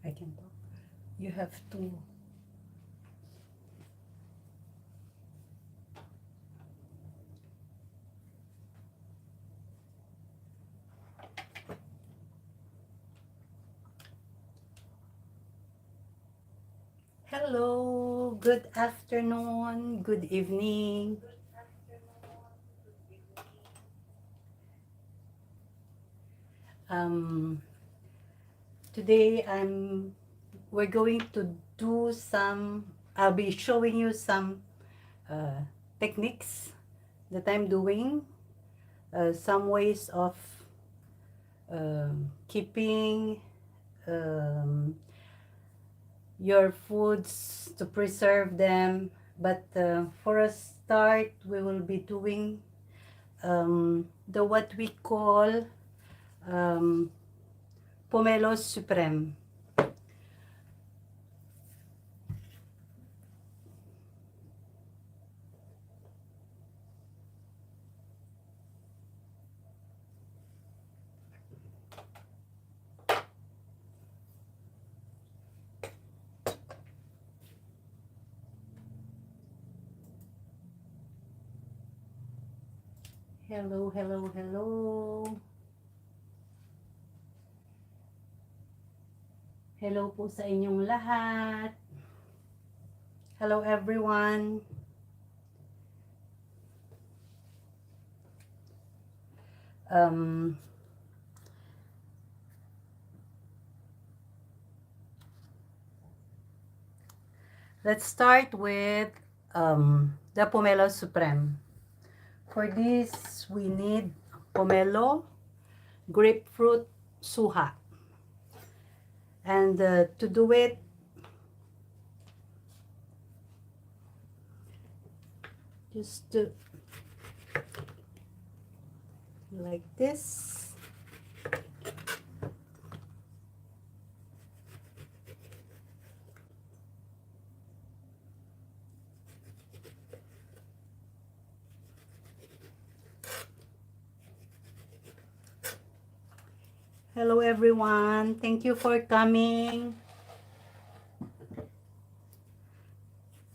I can talk. You have to. Hello, good afternoon, good evening. Um, Today we're going to do some. I'll be showing you some techniques that I'm doing. Some ways of keeping um, your foods to preserve them. But for a start, we will be doing the what we call um, Pomelo Supreme. Hello, hello, hello. Hello po sa inyong lahat. Hello everyone. Um, let's start with the Pomelo Supreme. For this, we need pomelo, grapefruit, suha. And to do it, just do like this. Hello everyone, thank you for coming.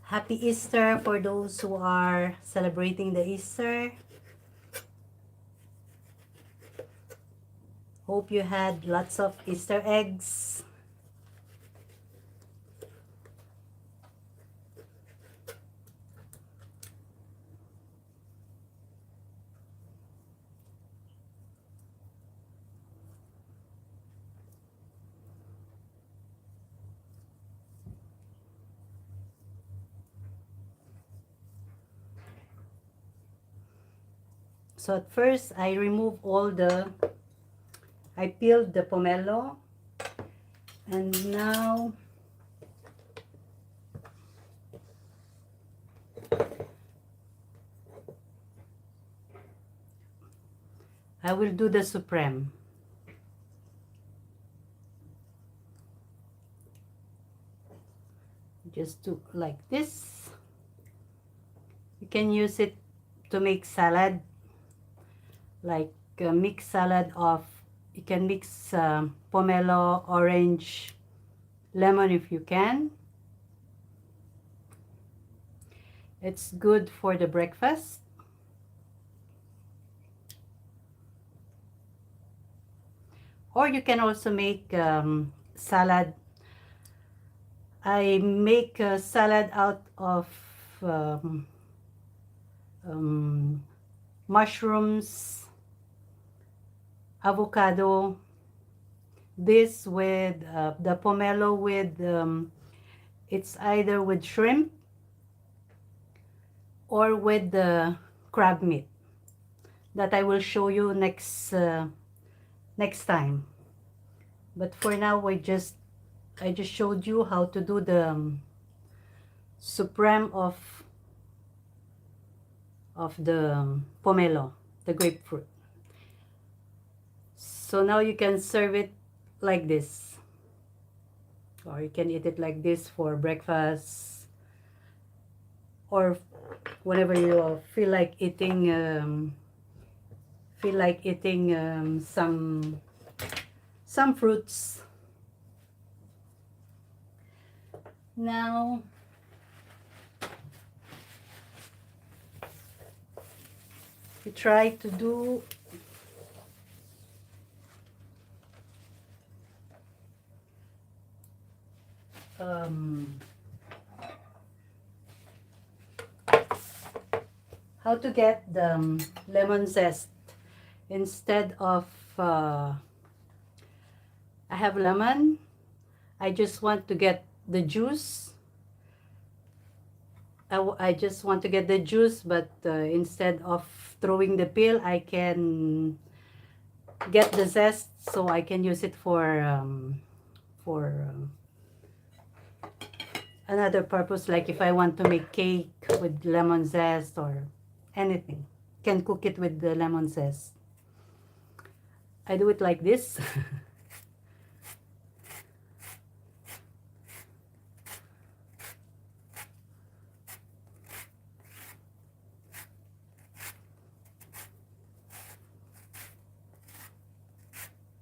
Happy Easter for those who are celebrating the Easter. Hope you had lots of Easter eggs. So at first, I peeled the pomelo, and now I will do the supreme. Just do like this. You can use it to make salad, like a mixed salad of, you can mix pomelo, orange, lemon if you can. It's good for the breakfast. Or you can also make salad. I make a salad out of mushrooms, avocado, this with the pomelo with, it's either with shrimp or with the crab meat that I will show you next time. But for now, I just showed you how to do the supreme of the pomelo, the grapefruit. So now you can serve it like this, or you can eat it like this for breakfast, or whenever you feel like eating some fruits. Now, we try to do how to get the lemon zest instead of I have lemon. I just want to get the juice. I just want to get the juice, but instead of throwing the peel, I can get the zest so I can use it for another purpose, like if I want to make cake with lemon zest or anything, can cook it with the lemon zest. I do it like this.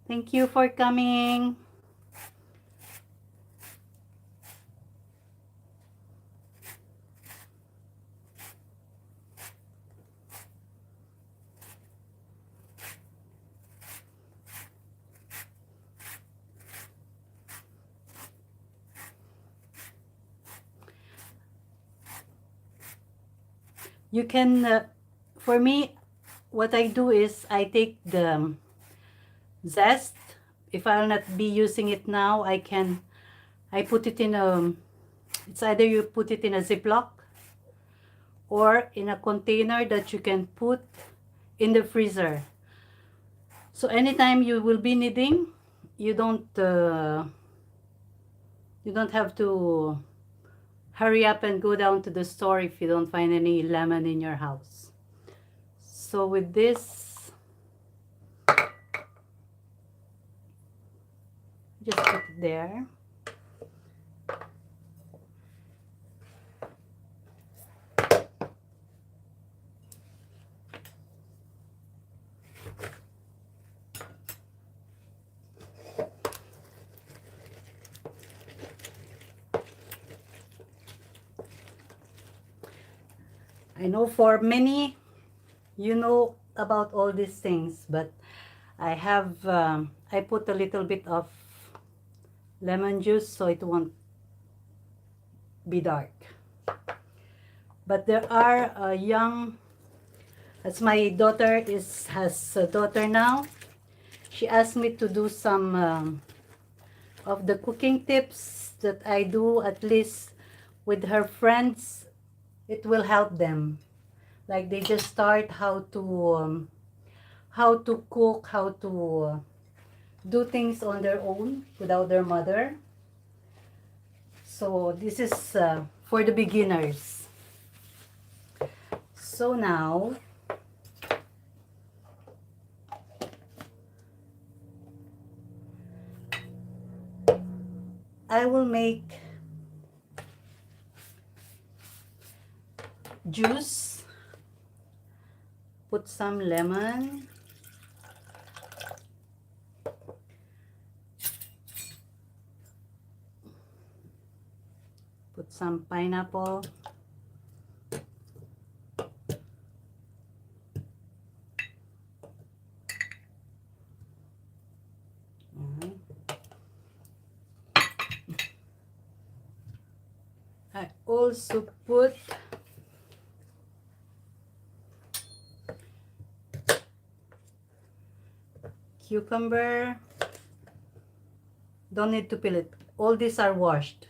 Thank you for coming. You can, for me, what I do is I take the zest. If I'll not be using it now, I put it in a, it's either you put it in a Ziploc or in a container that you can put in the freezer. So anytime you will be needing, you don't have to hurry up and go down to the store if you don't find any lemon in your house. So with this, just put it there. I know for many, you know about all these things, but I have, I put a little bit of lemon juice so it won't be dark. But there are young, as my daughter has a daughter now, she asked me to do some of the cooking tips that I do, at least with her friends. It will help them, like they just start how to cook, how to do things on their own without their mother. So this is for the beginners. So now I will make juice. Put some lemon. Put some pineapple. I also put cucumber. Don't need to peel it. All these are washed.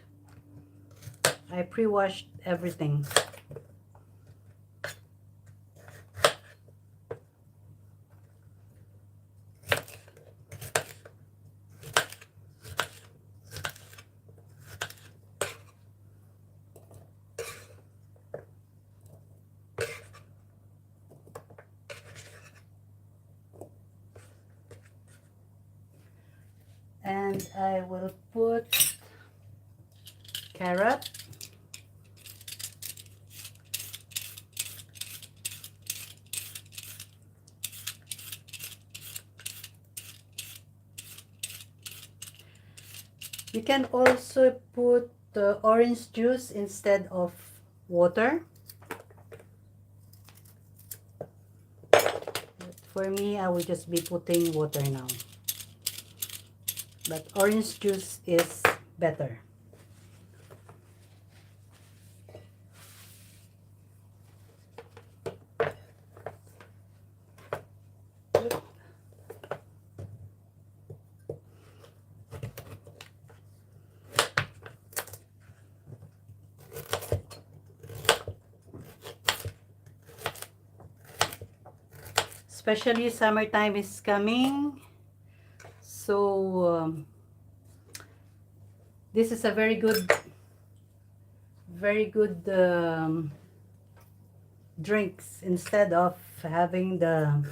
I pre-washed everything. And I will put carrot. You can also put orange juice instead of water. But for me, I will just be putting water now. But orange juice is better. Especially summertime is coming, so this is a very good drinks instead of having the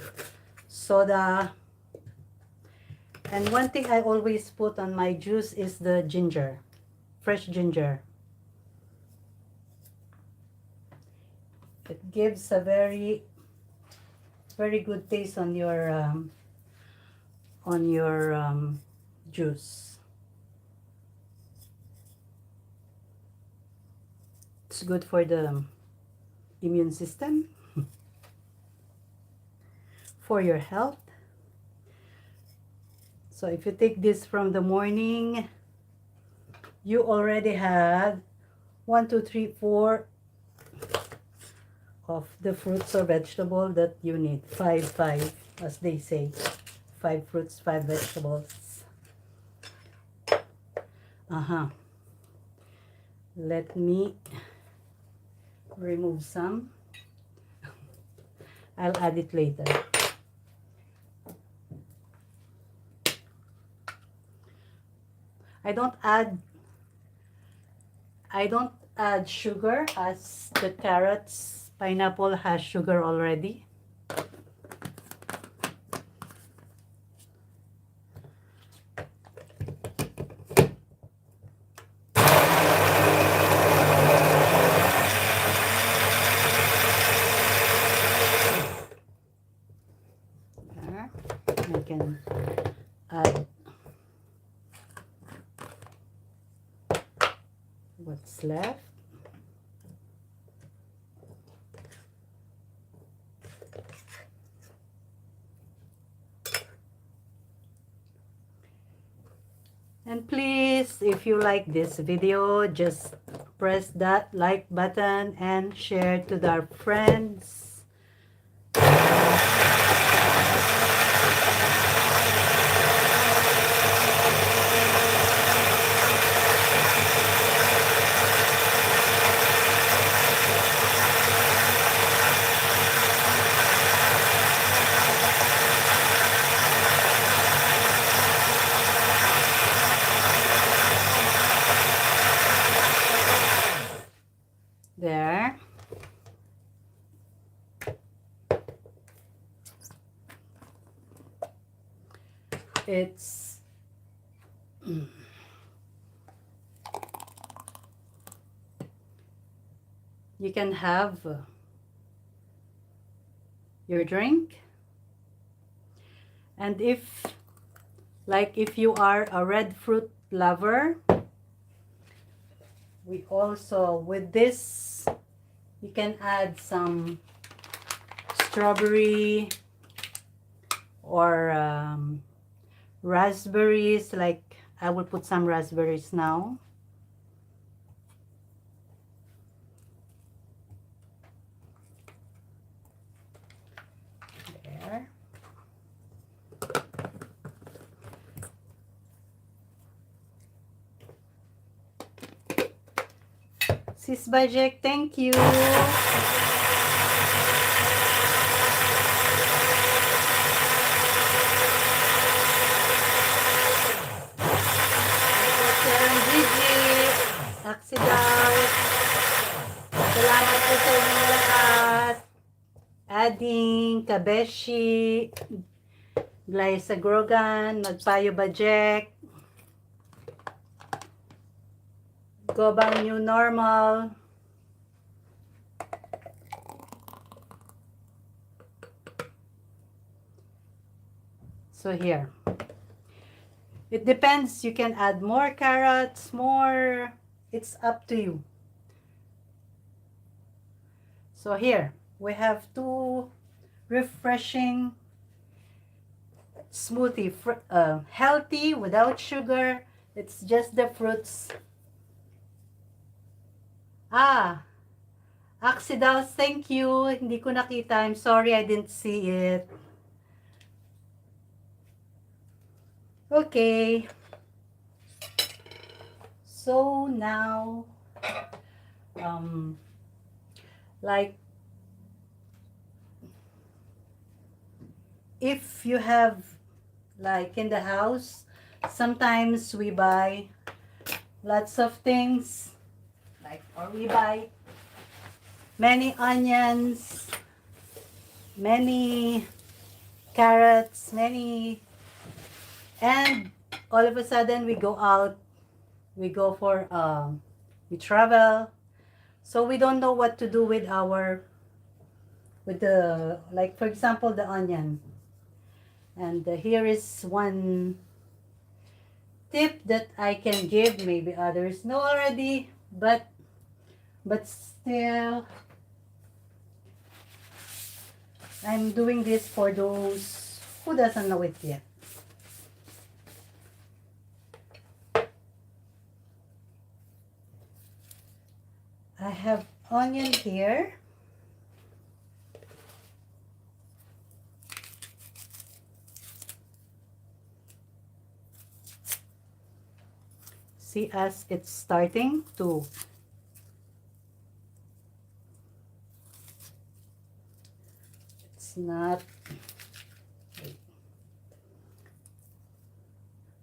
soda. And one thing I always put on my juice is the ginger, fresh ginger. It gives a very good taste on your juice. It's good for the immune system, for your health. So if you take this from the morning, you already have 1, 2, 3, 4 of the fruits or vegetable that you need. 5 as they say. 5 fruits, 5 vegetables. Let me remove some. I'll add it later. I don't add sugar, as the carrots, pineapple has sugar already. I can add what's left. And please, if you like this video, just press that like button and share to our friends. There. It's you can have your drink, and if you are a red fruit lover, we also, with this, you can add some strawberry or raspberries. Like, I will put some raspberries now. There. Sis Bajek, thank you. Accident. Salamat po sa inyong lahat. Ading, Kabeshi, Glyza Grogan, Magpayo Bajek, Gobang New Normal. So here. It depends. You can add more carrots, more It's up to you. So here we have two refreshing smoothie, healthy without sugar. It's just the fruits. Ah, Axidals, thank you. Hindi ko nakita. I'm sorry, I didn't see it. Okay. So now, like, if you have, like in the house, sometimes we buy lots of things, like, or we buy many onions, many carrots, and all of a sudden we go out, we go for, we travel, so we don't know what to do with the, like for example, the onion. And here is one tip that I can give. Maybe others know already, but still, I'm doing this for those who doesn't know it yet. I have onion here. See, as it's starting to not,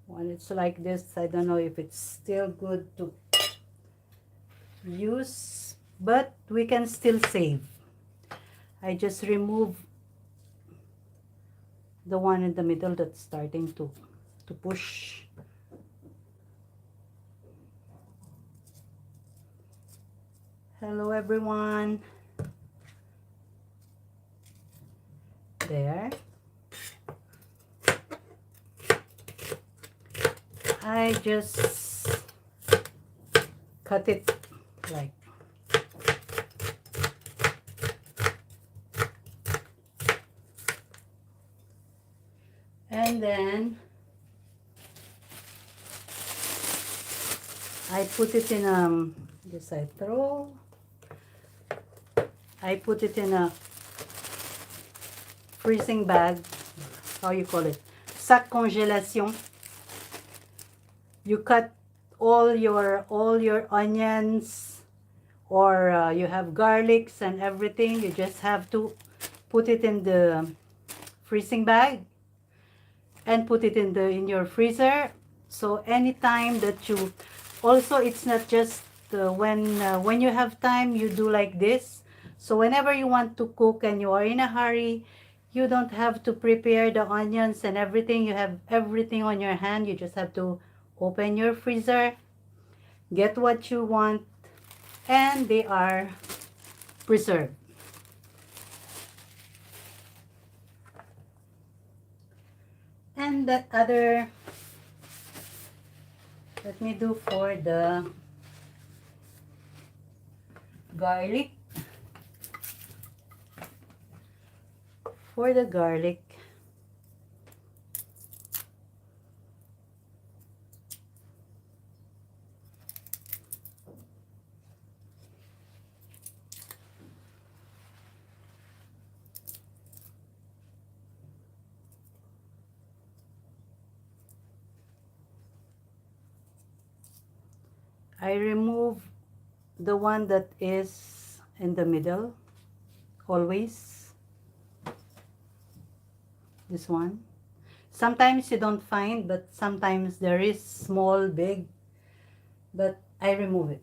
when it's like this, I don't know if it's still good to use, but we can still save. I just remove the one in the middle that's starting to push. Hello everyone. There. I just cut it like, and then I put it in this I put it in a freezing bag, how you call it, sac congélation. You cut all your onions, or you have garlics and everything. You just have to put it in the freezing bag and put it in your freezer. So anytime that you, also it's not just when you have time you do like this. So whenever you want to cook and you are in a hurry, you don't have to prepare the onions and everything. You have everything on your hand. You just have to open your freezer, get what you want, and they are preserved. And that other, let me do for the garlic. For the garlic, I remove the one that is in the middle, always. This one. Sometimes you don't find, but sometimes there is small, big, but I remove it.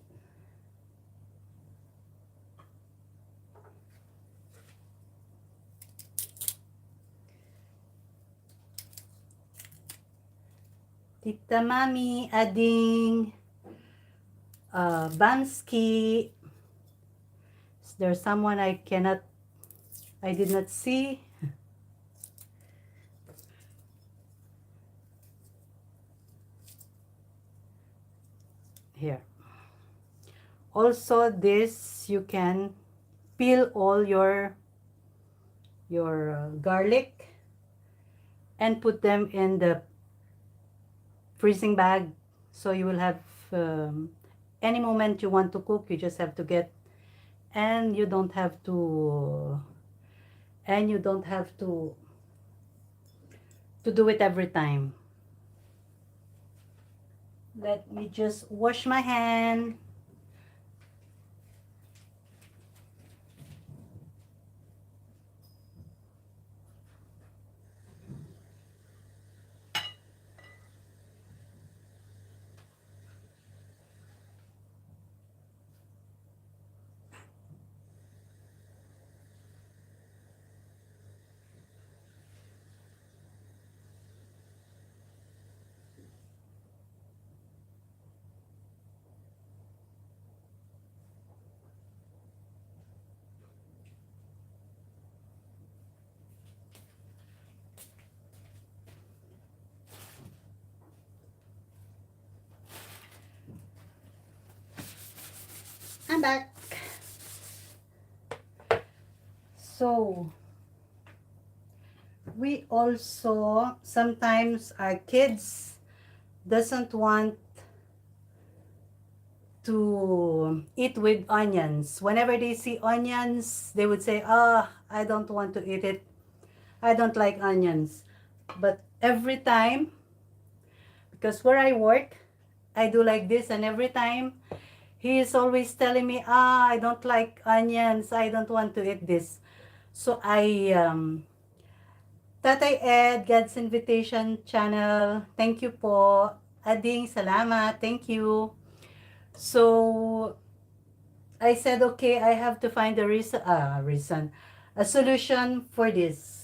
Tita Mami adding Bansky. Is there someone I did not see? Here. Also this, you can peel all your garlic and put them in the freezing bag, so you will have any moment you want to cook, you just have to get, and you don't have to do it every time. Let me just wash my hand. I'm back. So we also, sometimes our kids doesn't want to eat with onions. Whenever they see onions, they would say, "Ah, I don't want to eat it. I don't like onions." But every time, because where I work, I do like this, and every time he is always telling me, "Ah, I don't like onions. I don't want to eat this." So Tatay Ed, God's Invitation Channel, thank you po. Ading, salamat, thank you. So I said, okay, I have to find a a solution for this.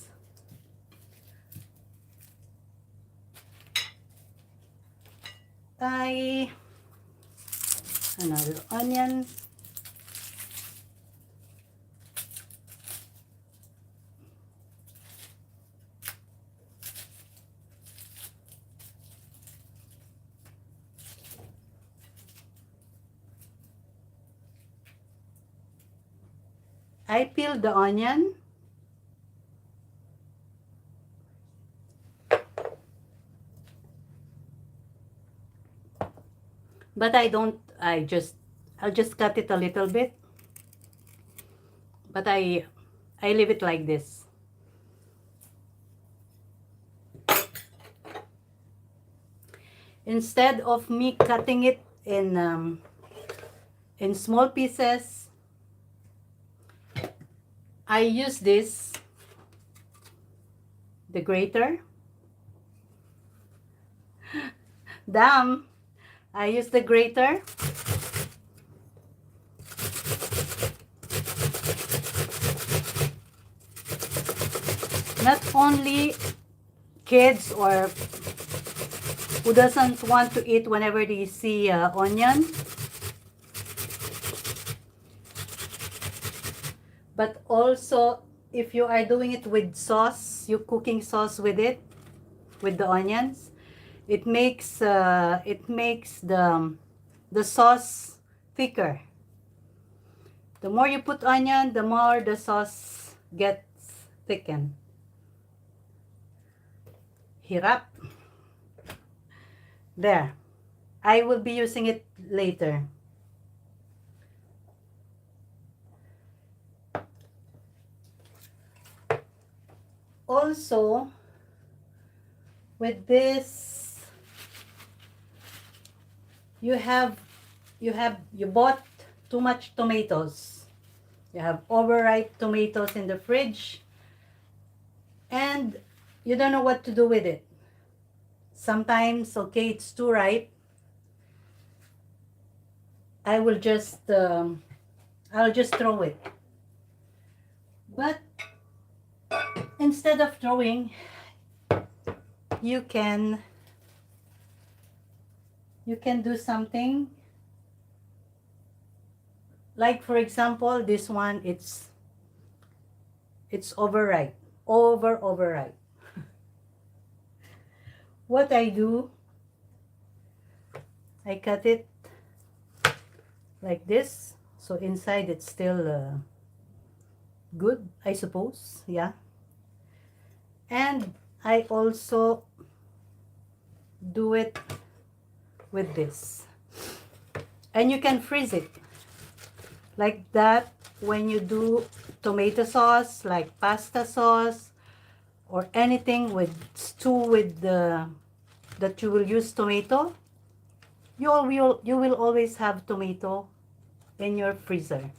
Another onion. I peeled the onion. But I'll just cut it a little bit. But I leave it like this. Instead of me cutting it in small pieces, I use the grater. Damn, I use the grater. Not only kids or who doesn't want to eat whenever they see onion, but also if you are doing it with sauce, you cooking sauce with it, with the onions, it makes the sauce thicker. The more you put onion, the more the sauce gets thickened. Hirap. There. I will be using it later. Also, with this, you bought too much tomatoes. You have overripe tomatoes in the fridge, and you don't know what to do with it. Sometimes, okay, it's too ripe. I'll just throw it. But instead of throwing, you can do something. Like for example, this one, it's overripe. Overripe. What I do, I cut it like this. So inside it's still good, I suppose. Yeah. And I also do it with this. And you can freeze it like that when you do tomato sauce, like pasta sauce or anything with stew with the that you will use tomato. You will always have tomato in your freezer.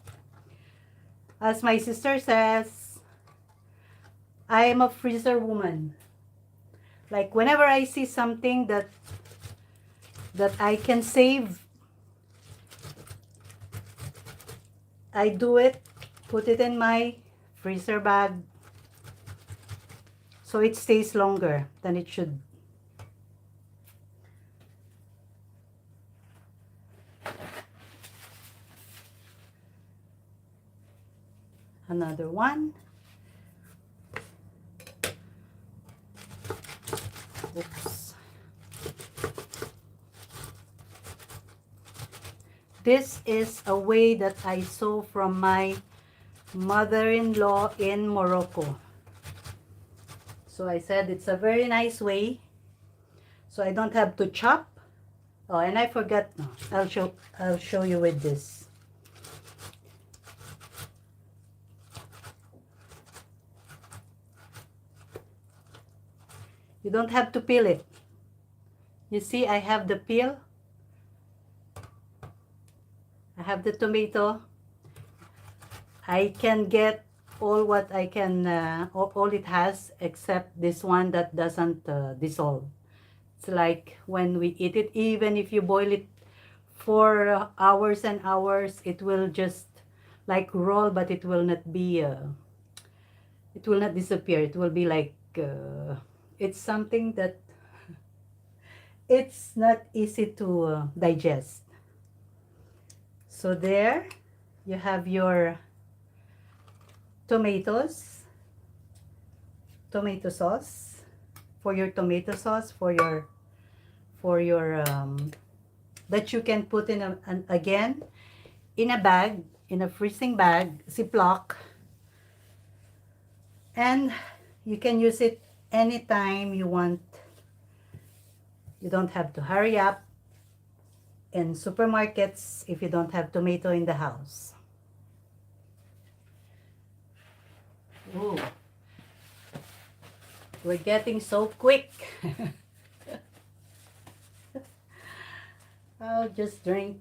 As my sister says, I am a freezer woman. Like whenever I see something that I can save, I do it, put it in my freezer bag so it stays longer than it should. Another one. Oops. This is a way that I saw from my mother-in-law in Morocco. So I said it's a very nice way. So I don't have to chop. Oh, and I forgot. No, I'll show you with this. You don't have to peel it. You see, I have the peel. I have the tomato. I can get all what I can, all it has, except this one that doesn't dissolve. It's like when we eat it, even if you boil it for hours and hours, it will just like roll, but it will not be, it will not disappear. It will be like, it's something that it's not easy to digest. So there you have your tomatoes, tomato sauce, for your tomato sauce, for your that you can put in again in a bag, in a freezing bag, Ziploc, and you can use it anytime you want. You don't have to hurry up in supermarkets if you don't have tomato in the house. Ooh, we're getting so quick. I'll just drink.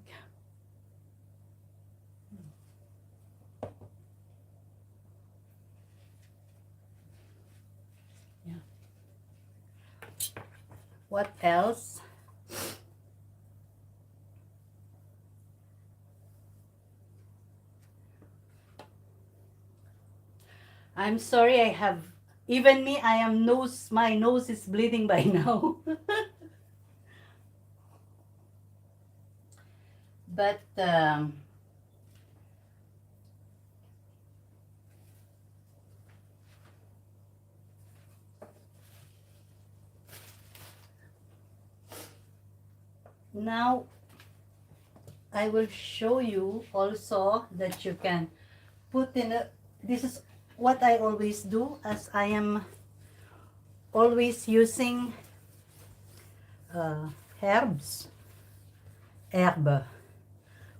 Yeah. What else? I'm sorry, I have, even me, my nose is bleeding by now. But now I will show you also that you can put in a, this is what I always do, as I am always using herbs, herbe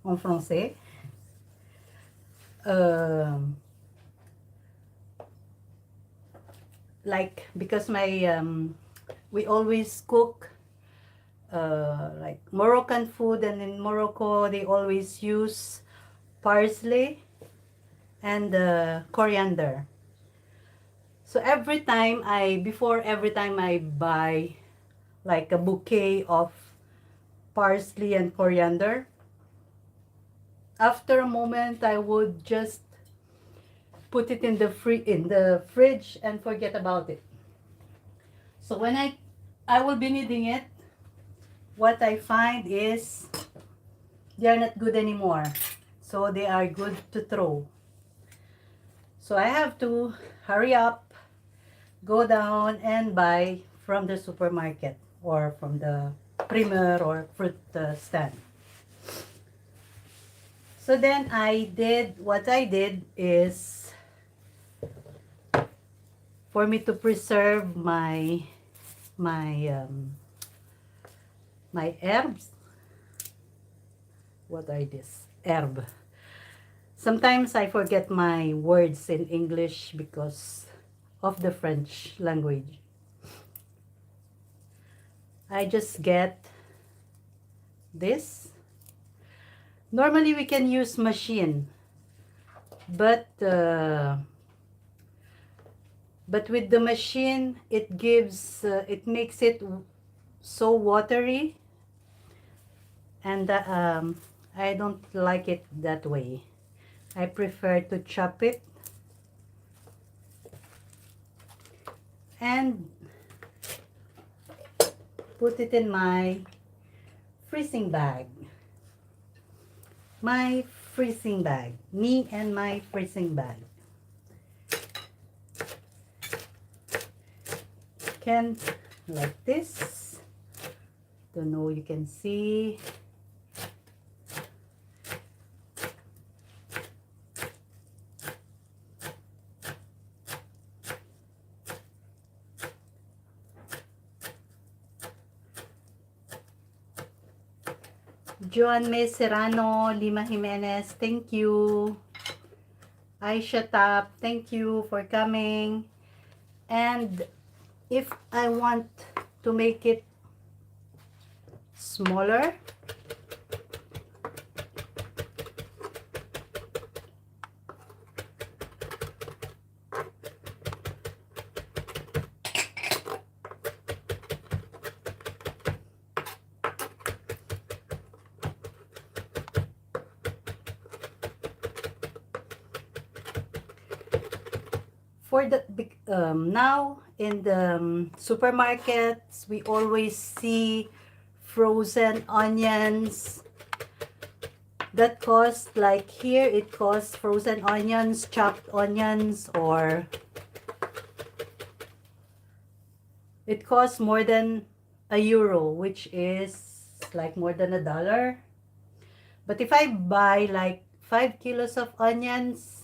en français. Like, because we always cook like Moroccan food, and in Morocco they always use parsley and coriander. So every time I buy like a bouquet of parsley and coriander, after a moment I would just put it in the fridge and forget about it. So when I will be needing it, what I find is they are not good anymore. So they are good to throw. So I have to hurry up, go down and buy from the supermarket or from the Primer or fruit stand. So then what I did is for me to preserve my my herbs. What are this? Herb. Sometimes I forget my words in English because of the French language. I just get this. Normally we can use machine, but with the machine it gives it makes it so watery, and I don't like it that way. I prefer to chop it and put it in my freezing bag. My freezing bag. Me and my freezing bag. Can like this. Don't know, you can see. Joan May Serrano, Lima Jimenez, thank you. Aisha Tap, thank you for coming. And if I want to make it smaller, for the now in the supermarkets we always see frozen onions that cost, like here it costs frozen onions, chopped onions, or it costs more than €1, which is like more than $1. But if I buy like 5 kilos of onions,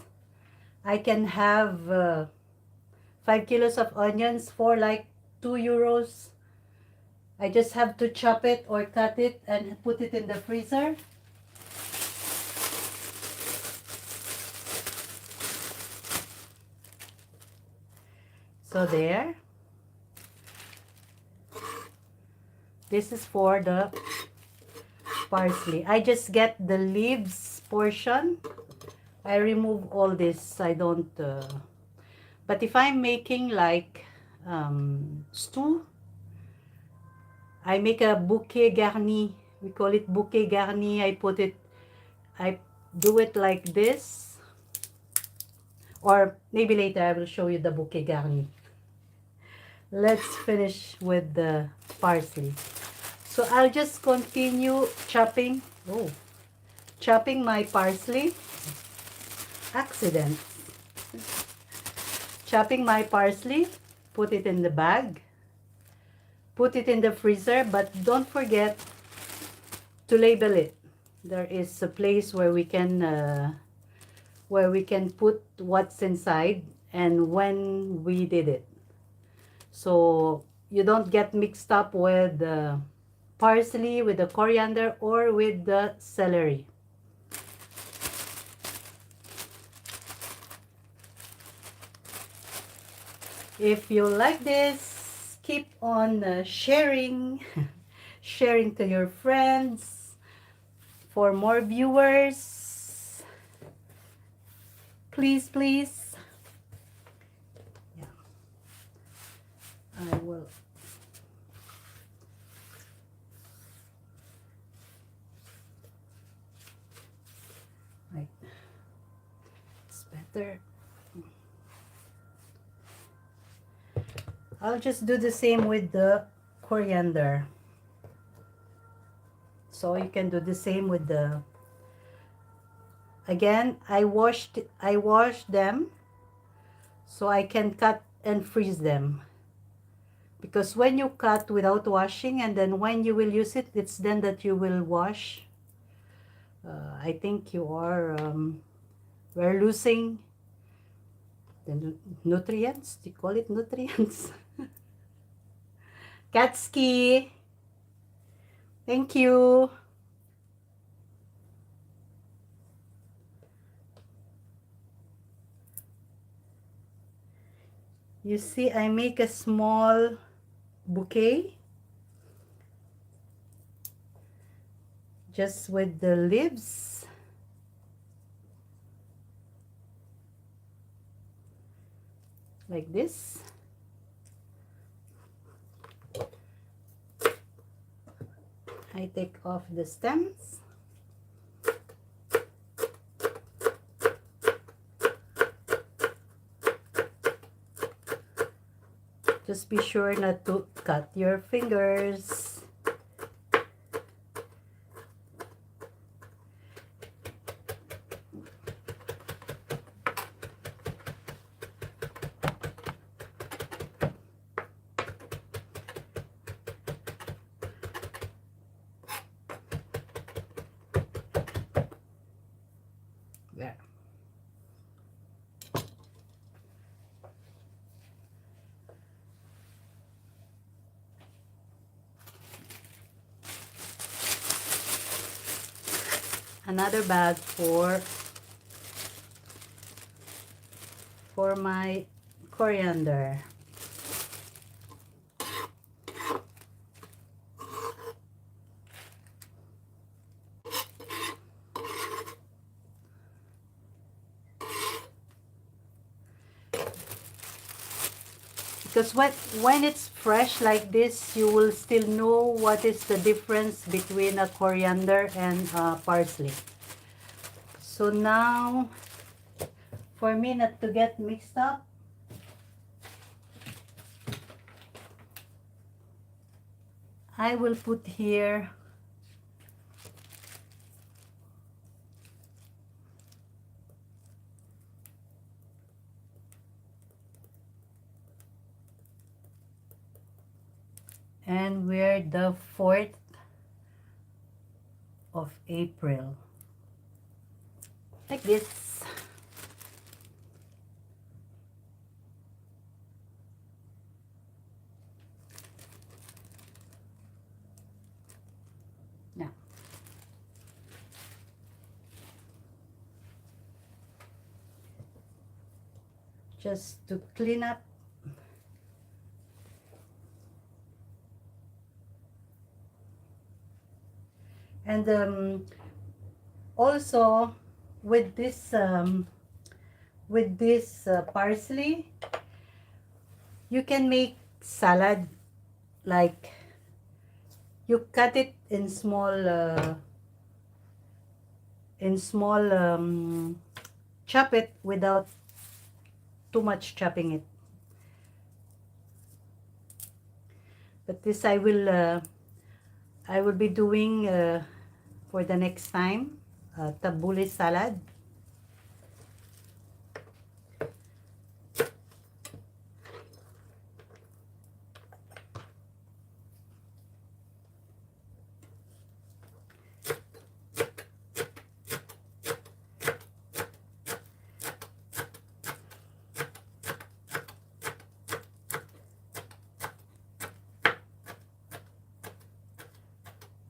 I can have 5 kilos of onions for like €2. I just have to chop it or cut it and put it in the freezer. So there. This is for the parsley. I just get the leaves portion. I remove all this. I don't but if I'm making like stew, I make a bouquet garni. We call it bouquet garni. I do it like this. Or maybe later I will show you the bouquet garni. Let's finish with the parsley. So I'll just continue chopping. Oh, chopping my parsley. Accident. Chopping my parsley. Put it in the bag. Put it in the freezer, but don't forget to label it. There is a place where we can put what's inside and when we did it, so you don't get mixed up with the parsley, with the coriander, or with the celery. If you like this, keep on sharing sharing to your friends for more viewers, please. Yeah, I will. Right, it's better. I'll just do the same with the coriander. So you can do the same with the, again, I washed them so I can cut and freeze them. Because when you cut without washing and then when you will use it, it's then that you will wash. I think we're losing the nutrients. Do you call it nutrients? Katski, thank you. You see, I make a small bouquet just with the leaves. Like this. I take off the stems. Just be sure not to cut your fingers. There. Another bag for my coriander. Because when it's fresh like this, you will still know what is the difference between a coriander and parsley. So now, for me not to get mixed up, I will put here and we're the 4th of April. Like this. Now, just to clean up. And also with this parsley, you can make salad. Like you cut it in small chop it without too much chopping it. But this I will be doing for the next time, tabbouleh salad.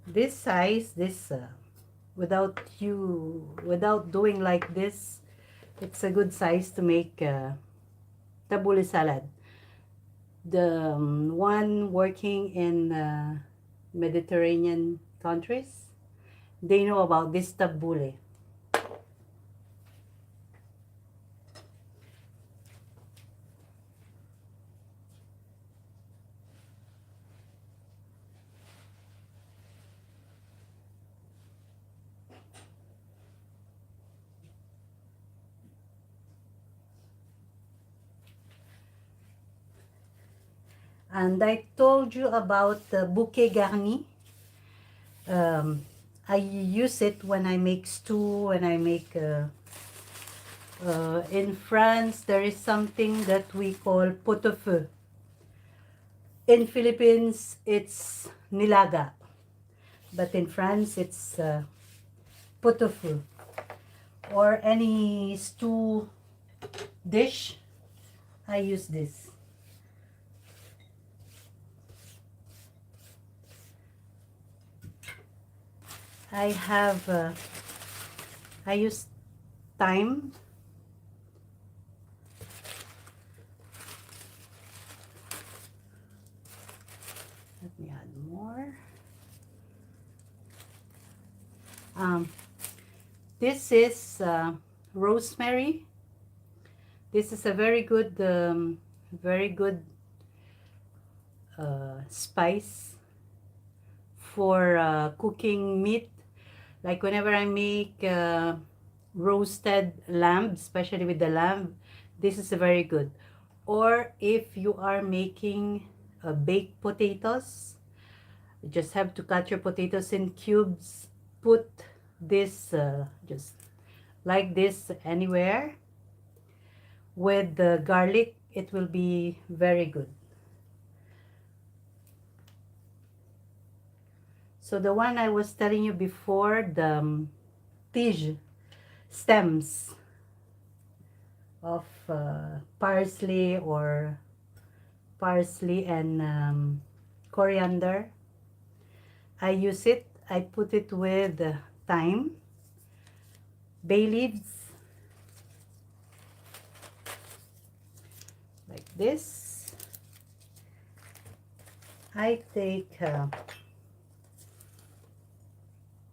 This size, without doing like this, it's a good size to make tabbouleh salad. The one working in Mediterranean countries, they know about this tabbouleh. And I told you about the bouquet garni. I use it when I make stew, when I make in France there is something that we call pot-au-feu. In Philippines it's nilaga, but in France it's potofu or any stew dish, I use this. I use thyme. Let me add more. This is rosemary. This is a very good spice for cooking meat. Like whenever I make roasted lamb, especially with the lamb, this is very good. Or if you are making baked potatoes, you just have to cut your potatoes in cubes, put this just like this anywhere with the garlic, it will be very good. So the one I was telling you before, the tige stems of parsley or parsley and coriander, I use it. I put it with thyme, bay leaves, like this. I take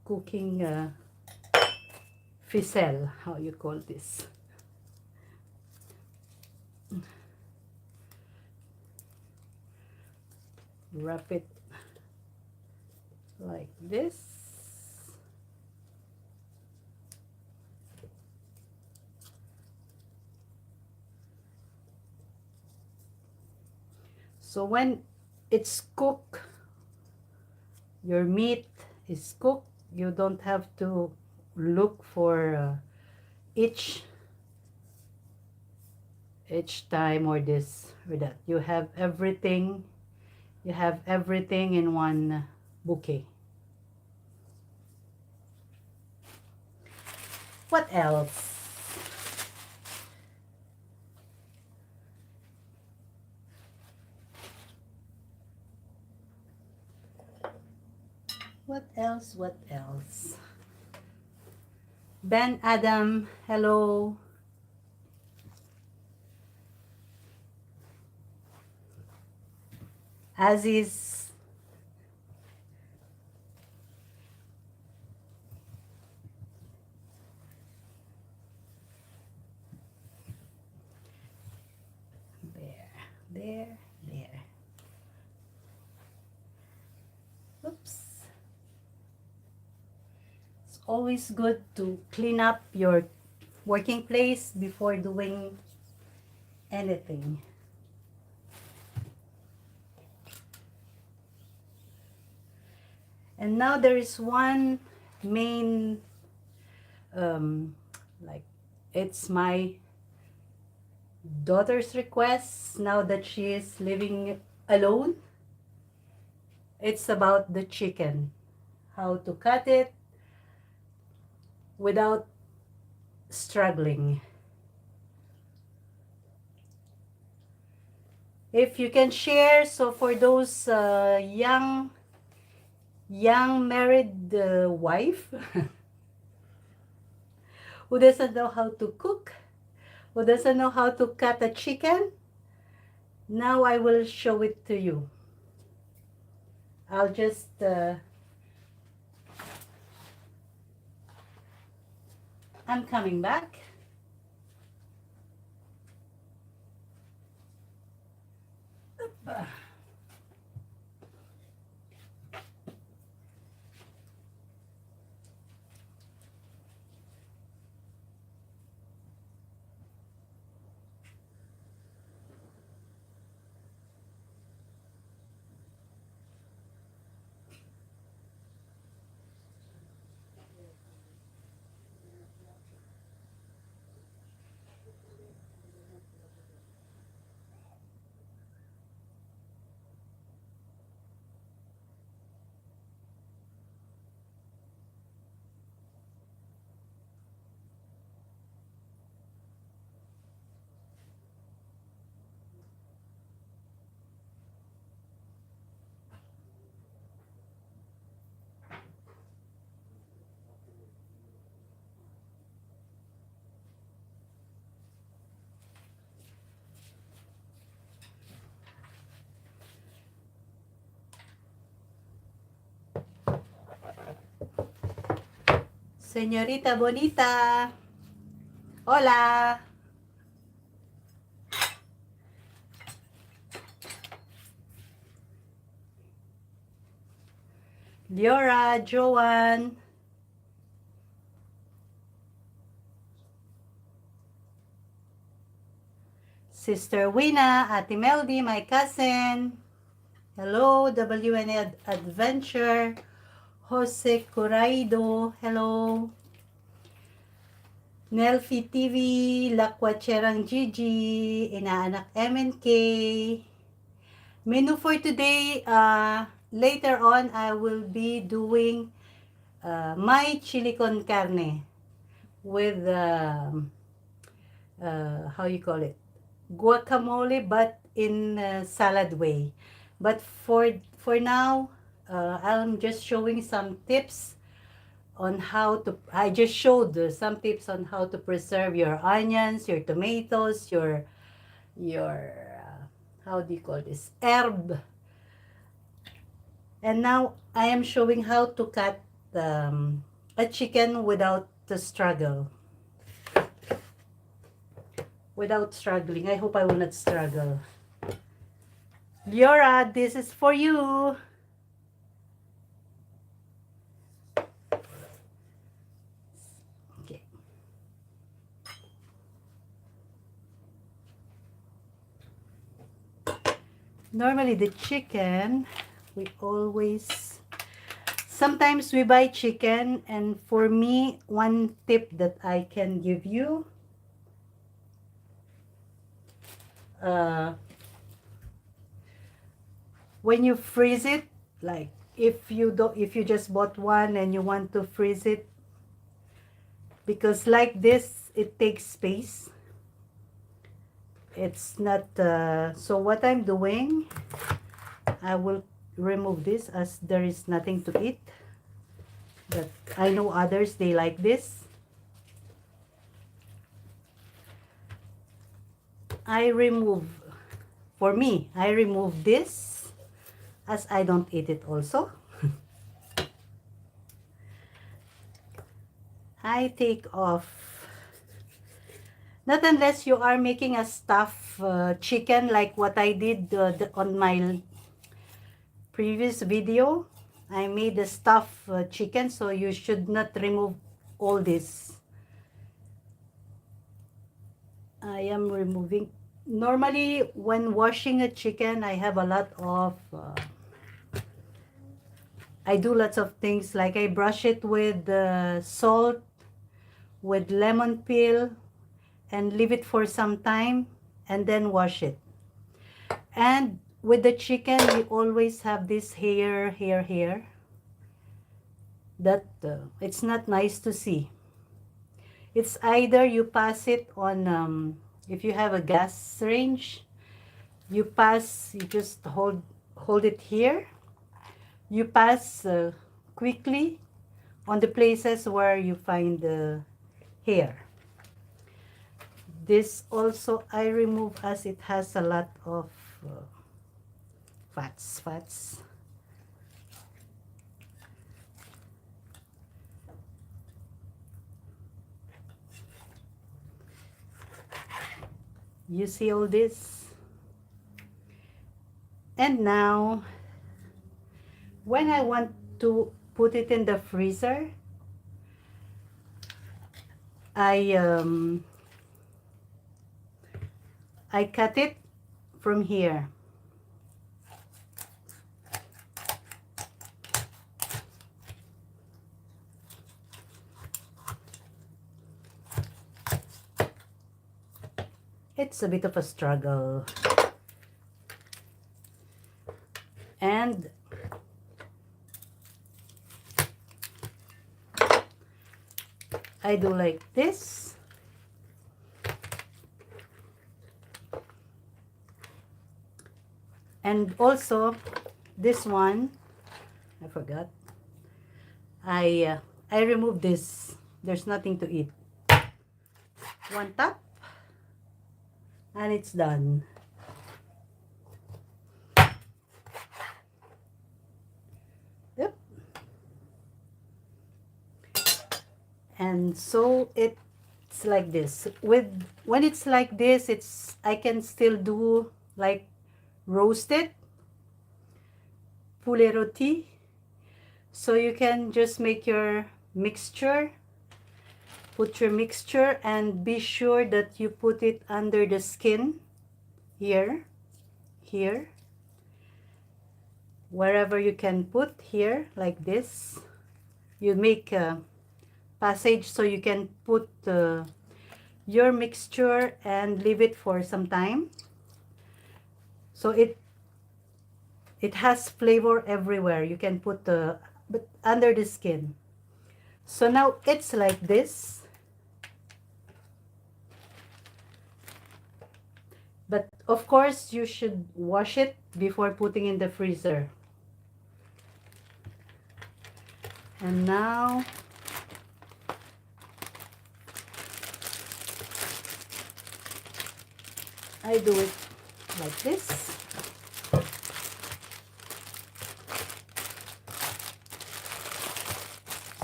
cooking ficelle, how you call this? Wrap it like this. So when it's cooked, your meat is cooked, you don't have to look for each time or this or that. You have everything in one bouquet. What else? What else? What else? Ben Adam, hello. Aziz. There. Oops. It's always good to clean up your working place before doing anything. And now there is one main, like it's my daughter's request now that she is living alone. It's about the chicken, how to cut it without struggling. If you can share, so for those young married wife who doesn't know how to cook, who doesn't know how to cut a chicken, now I will show it to you. I'll just I'm coming back. Señorita Bonita. Hola. Liora, Joanne. Sister Wina, Ate Meldy, my cousin. Hello, WN Adventure. Jose Coraido, hello. Nelfi TV, Lakwacherang Gigi, Inaanak MNK. Menu for today, later on, I will be doing my chili con carne with, how you call it, guacamole, but in salad way. But for now, I'm just showing some tips on how to, I just showed some tips on how to preserve your onions, your tomatoes, your how do you call this, herb. And now I am showing how to cut a chicken without the struggle. Without struggling. I hope I will not struggle. Liora, this is for you. Okay. Normally the chicken, we always, sometimes we buy chicken, and for me, one tip that I can give you, when you freeze it, like if you just bought one and you want to freeze it, because like this, it takes space. It's not, so what I'm doing, I will remove this as there is nothing to eat. But I know others, they like this. For me, I remove this as I don't eat it also. I take off, not unless you are making a stuffed chicken like what I did on my previous video. I made a stuffed chicken, so you should not remove all this. I am removing. Normally, when washing a chicken, I have a lot of, I do lots of things, like I brush it with salt, with lemon peel, and leave it for some time, and then wash it. And with the chicken, we always have this hair that it's not nice to see. It's either you pass it on, if you have a gas range, you just hold it here. You pass quickly on the places where you find the hair. This also I remove as it has a lot of fats. You see all this? And now, when I want to put it in the freezer, I cut it from here. It's a bit of a struggle. And I do like this. And also this one, I forgot. I remove this. There's nothing to eat. One tap, and it's done. Yep. And so it's like this. When it's like this, I can still do like roasted poulet roti. So you can just make your mixture, put your mixture, and be sure that you put it under the skin here, here, wherever you can put here, like this. You make a passage so you can put your mixture and leave it for some time. So it has flavor everywhere. You can put but under the skin. So now it's like this. But of course, you should wash it before putting in the freezer. And now I do it like this.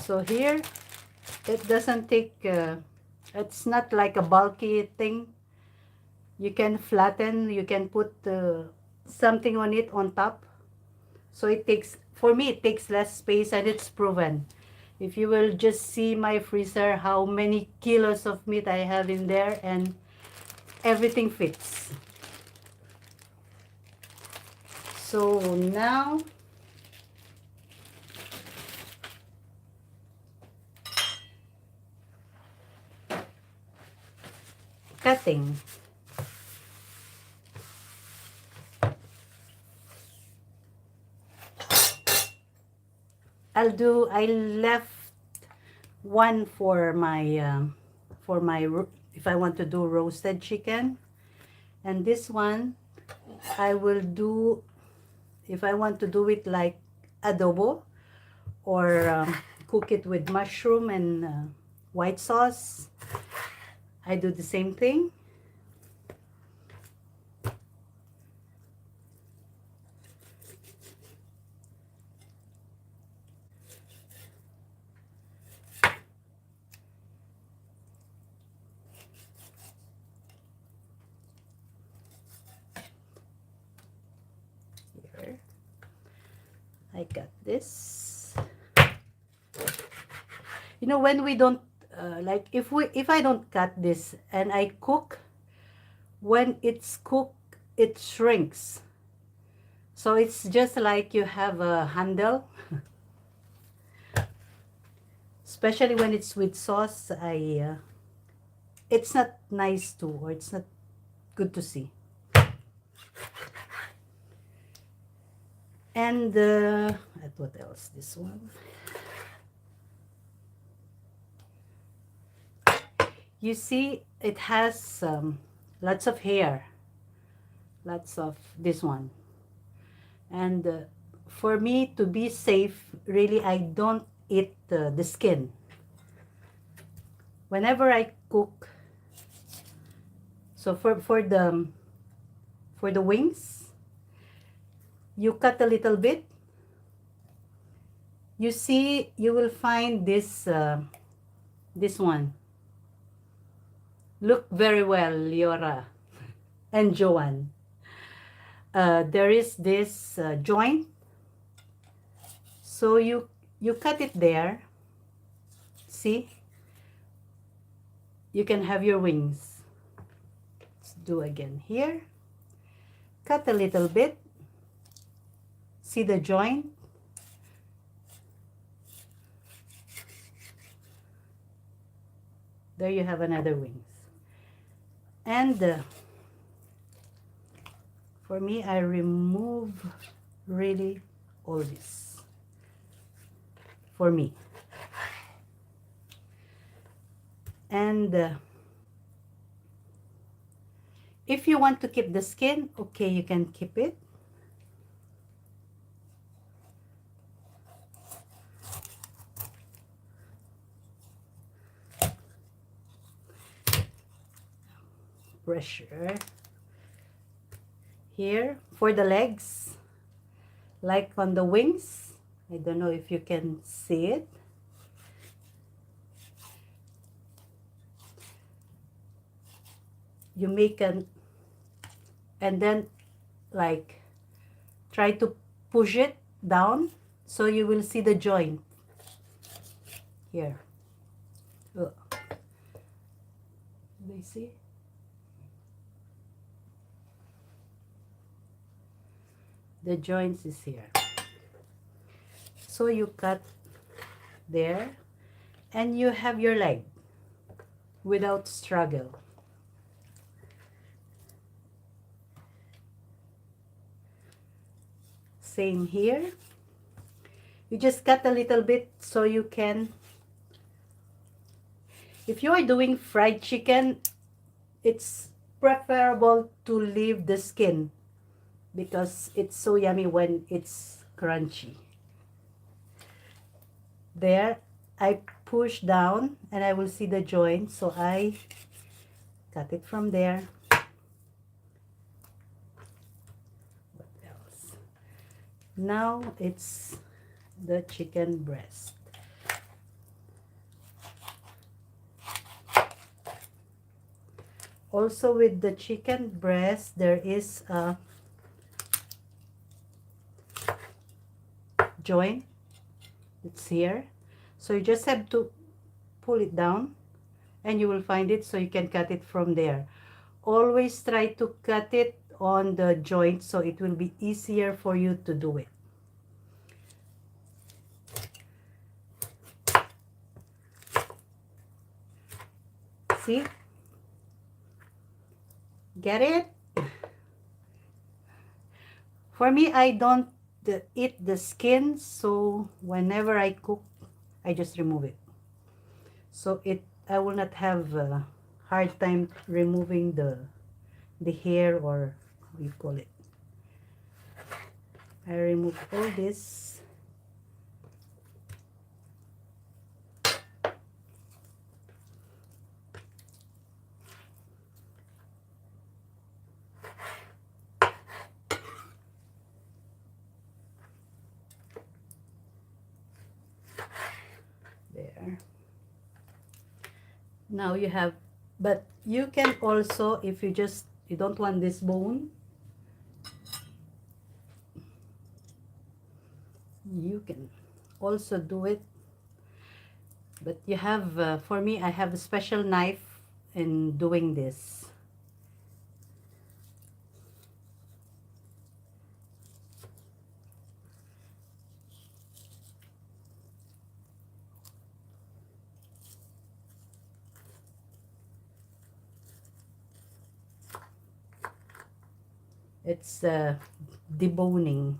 So here, it doesn't take, it's not like a bulky thing. You can flatten, you can put something on it on top. So it takes, for me, it takes less space, and it's proven. If you will just see my freezer, how many kilos of meat I have in there, and everything fits. So now cutting. I left one for my if I want to do roasted chicken, and this one I will do if I want to do it like adobo, or cook it with mushroom and white sauce. I do the same thing. Here, I got this. You know, when we don't like, if I don't cut this and I cook, when it's cooked, it shrinks. So it's just like you have a handle. Especially when it's with sauce, it's not nice to, or it's not good to see. And what else? This one. You see, it has lots of hair. Lots of this one. And for me to be safe, really, I don't eat the skin. Whenever I cook, so for the wings, you cut a little bit. You see, you will find this this one. Look very well, Liora and Joanne. There is this joint, so you cut it there. See, you can have your wings. Let's do again here. Cut a little bit. See the joint? There you have another wings. And for me, I remove really all this. For me. And if you want to keep the skin, okay, you can keep it. Pressure here for the legs, like on the wings. I don't know if you can see it. you make an, and then like try to push it down so you will see the joint here. Oh. They see? The joints is here. So you cut there and you have your leg without struggle. Same here. You just cut a little bit so you can, if you are doing fried chicken, it's preferable to leave the skin because it's so yummy when it's crunchy. There, I push down and I will see the joint, so I cut it from there. What else? Now it's the chicken breast. Also with the chicken breast, there is a joint. It's here. So you just have to pull it down and you will find it, so you can cut it from there. Always try to cut it on the joint so it will be easier for you to do it. See? Get it? For me, I don't eat the skin, so whenever I cook, I just remove it. So I will not have a hard time removing the hair, or what you call it. I remove all this. There. Now you have, but you can also, if you don't want this bone, you can also do it. But you have, for me, I have a special knife in doing this. It's deboning.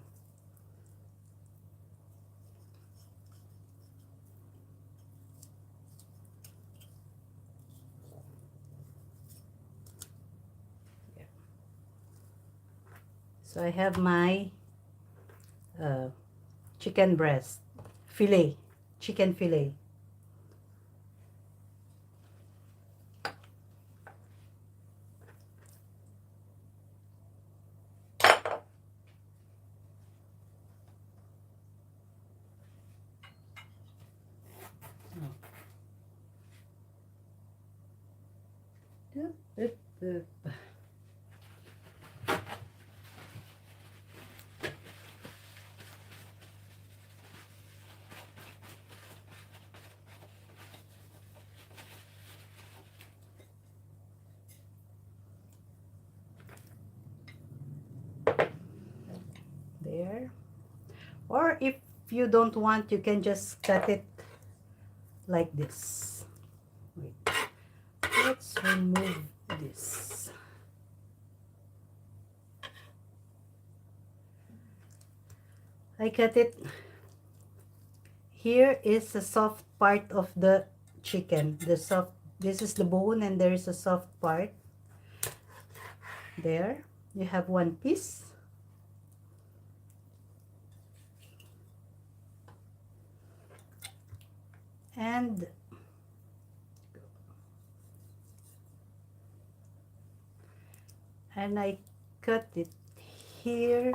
Yeah. So I have my chicken breast fillet, chicken fillet. There. Or if you don't want, you can just cut it like this. Wait. Let's remove this. I cut it. Here is the soft part of the chicken. This is the bone and there is a soft part. There. You have one piece. And I cut it here,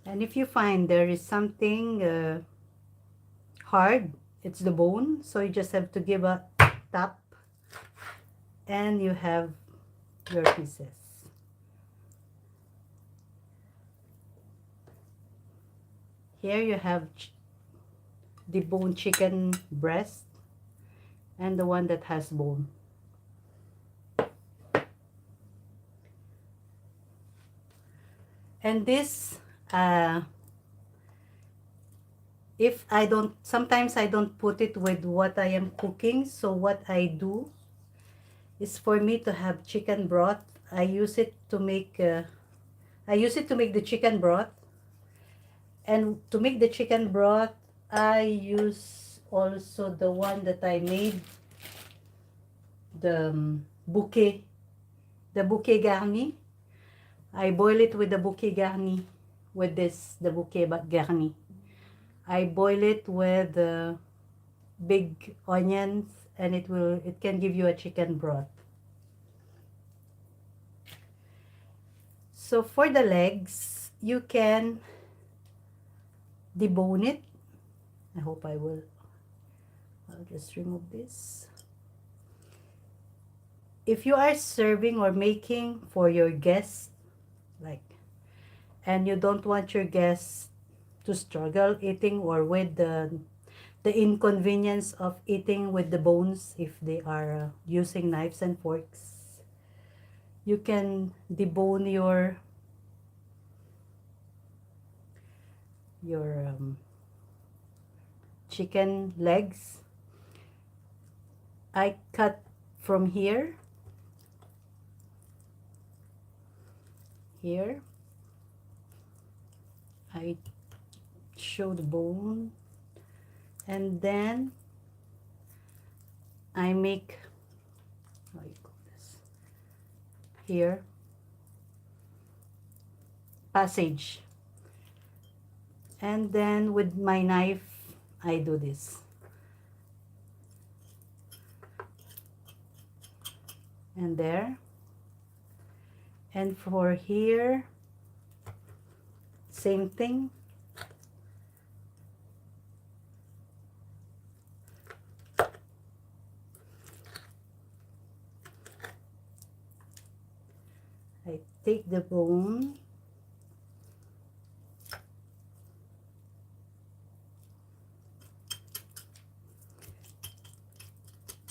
and if you find there is something hard, it's the bone, so you just have to give a tap and you have your pieces. Here you have debone chicken breast and the one that has bone. And this, if I don't, sometimes I don't put it with what I am cooking. So what I do is, for me to have chicken broth, I use it to make the chicken broth. And to make the chicken broth, I use also the one that I made, the bouquet garni. I boil it with the bouquet garni, with this, the bouquet garni. I boil it with big onions, and it can give you a chicken broth. So for the legs, you can debone it. I hope I'll just remove this. If you are serving or making for your guests, and you don't want your guests to struggle eating, or with the inconvenience of eating with the bones if they are using knives and forks, you can debone your chicken legs. I cut from here, I show the bone, and then I make, how you call this, here, passage, and then with my knife I do this, and there, and for here, same thing. I take the bone,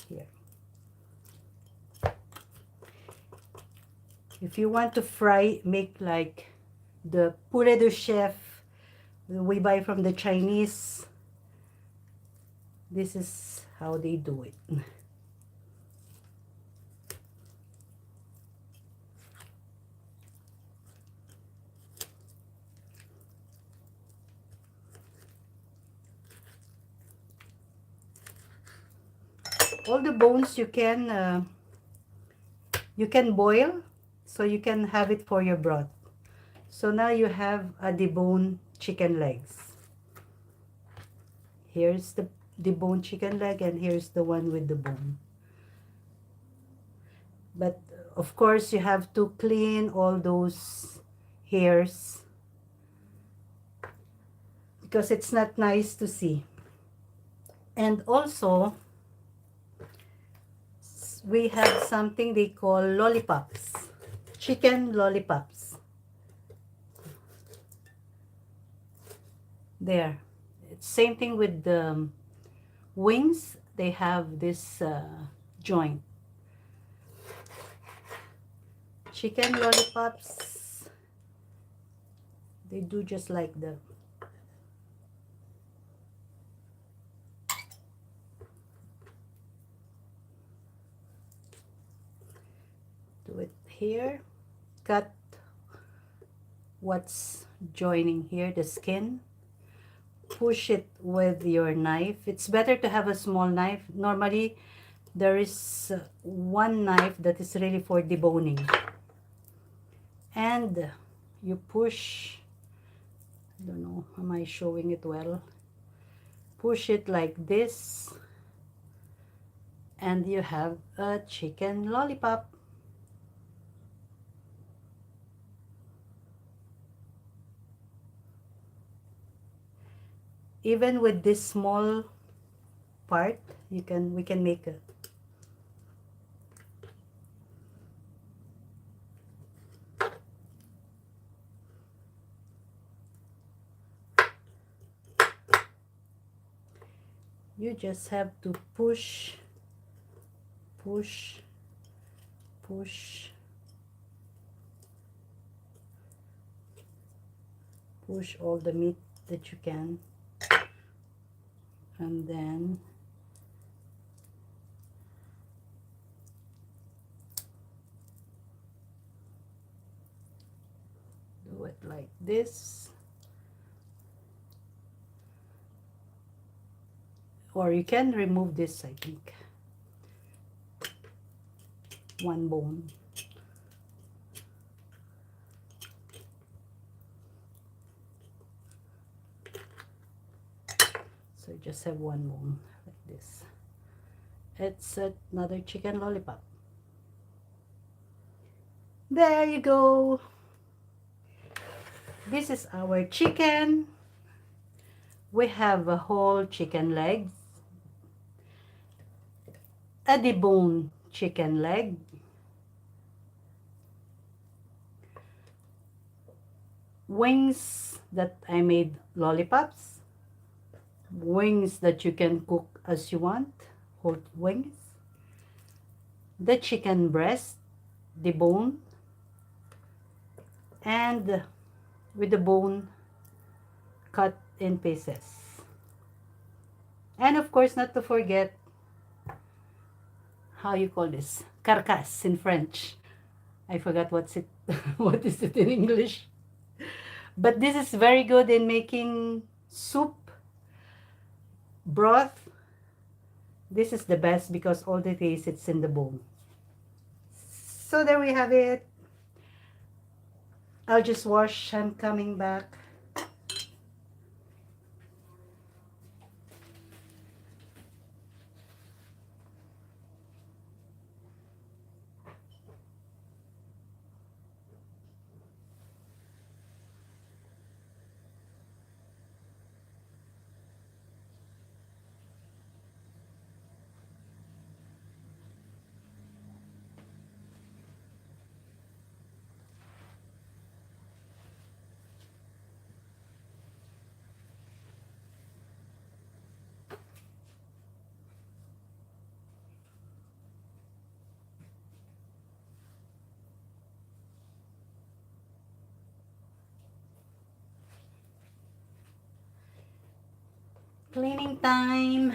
here. If you want to fry, make like the poulet de chef we buy from the Chinese, this is how they do it. All the bones you can boil, so you can have it for your broth. So now you have a debone chicken legs. Here's the debone chicken leg, and here's the one with the bone. But of course you have to clean all those hairs, because it's not nice to see. And also, we have something they call lollipops, chicken lollipops. There, it's same thing with the wings. They have this joint. Chicken lollipops, they do just like the do it here, cut what's joining here, the skin, push it with your knife. It's better to have a small knife. Normally there is one knife that is really for deboning, and you push, I don't know, am I showing it well? Push it like this, and you have a chicken lollipop. Even with this small part, we can make a You just have to push, push, push, push all the meat that you can, and then do it like this. Or you can remove this, I think. One bone. So you just have one bone like this. It's another chicken lollipop. There you go. This is our chicken. We have a whole chicken legs, a debone chicken leg, wings that I made lollipops, wings that you can cook as you want, whole wings, the chicken breast, debone, and with the bone cut in pieces. And of course, not to forget, how you call this? Carcasse in French. I forgot what's it, what is it in English. But this is very good in making soup, broth. This is the best because all the taste it's in the bone. So there we have it. I'll just wash. I'm coming back. Cleaning time.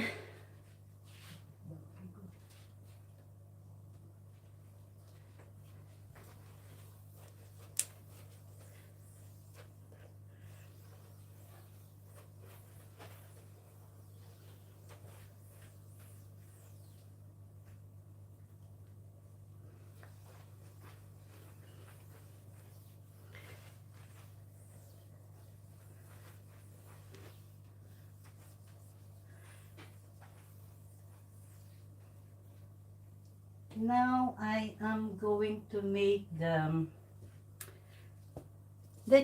Now I am going to make the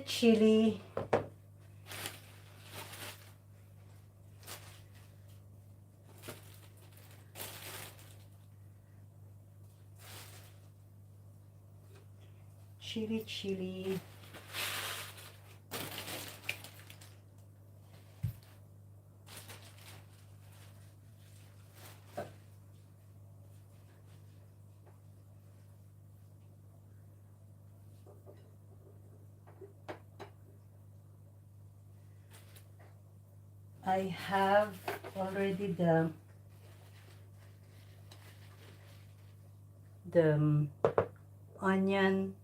chili chili. I have already the onion.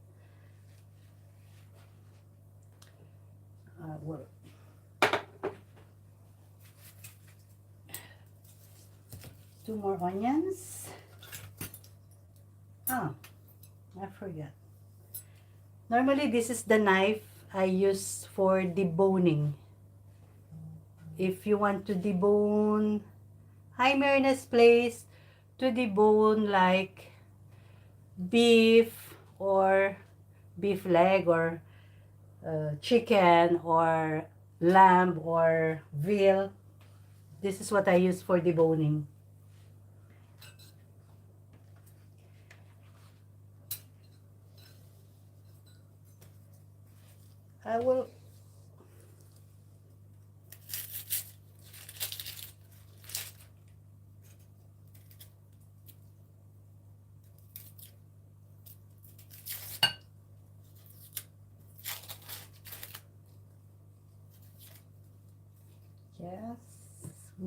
Well, 2 more onions. Ah, I forgot. Normally, this is the knife I use for deboning. If you want to debone, hi Marina's place, to debone like beef or beef leg or chicken or lamb or veal, this is what I use for deboning. I will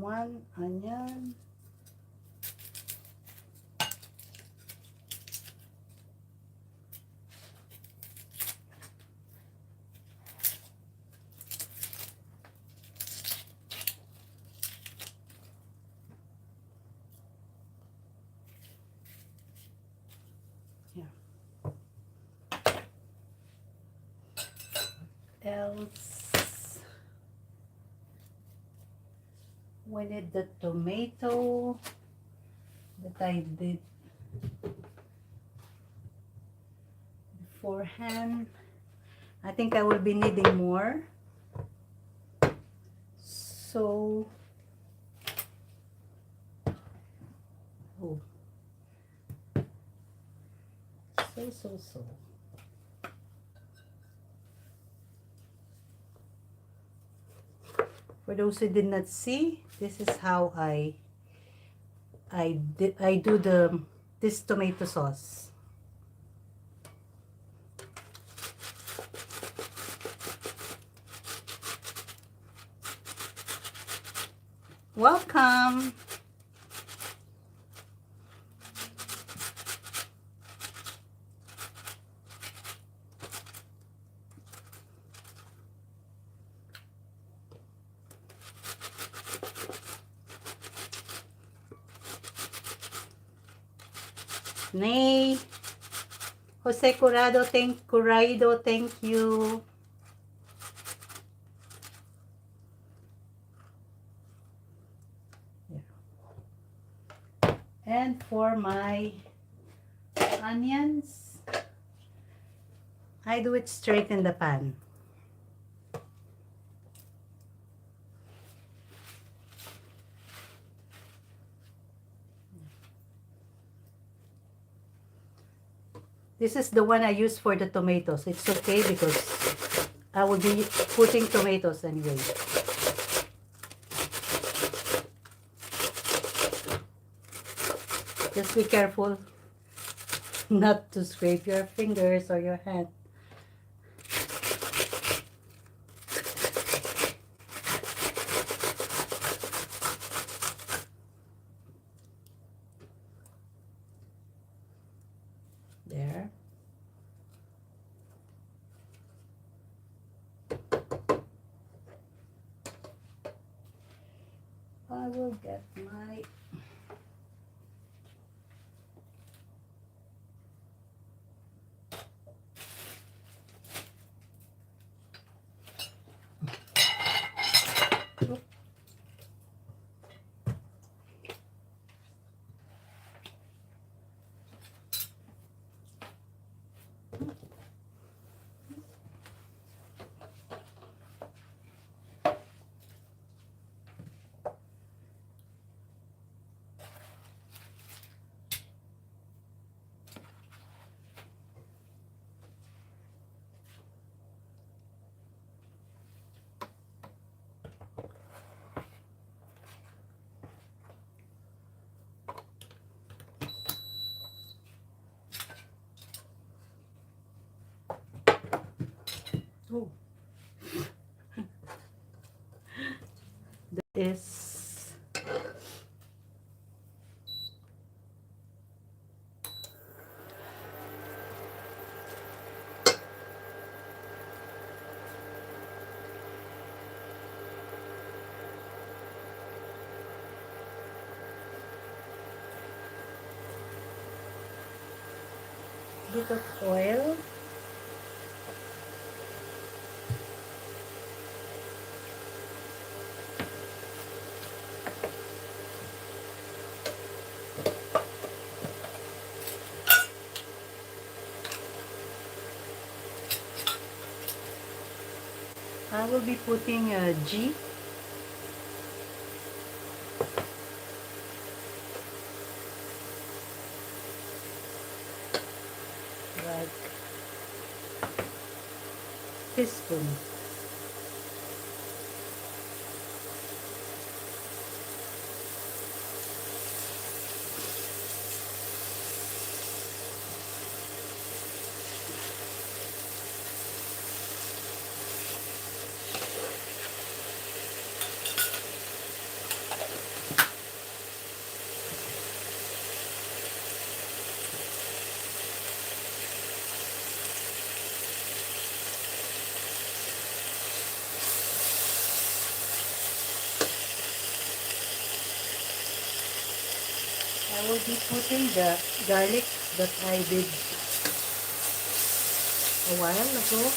1 onion. Else we need the tomato that I did beforehand. I think I will be needing more, so oh, so for those who did not see, this is how I do this tomato sauce. Welcome. Nay, Jose Curado, thank you. Yeah. And for my onions, I do it straight in the pan. This is the one I use for the tomatoes. It's okay because I will be putting tomatoes anyway. Just be careful not to scrape your fingers or your hand. There. I will get my oh. This bit of oil. I will be putting a G. Like teaspoon. I will be putting the garlic that I did a while ago.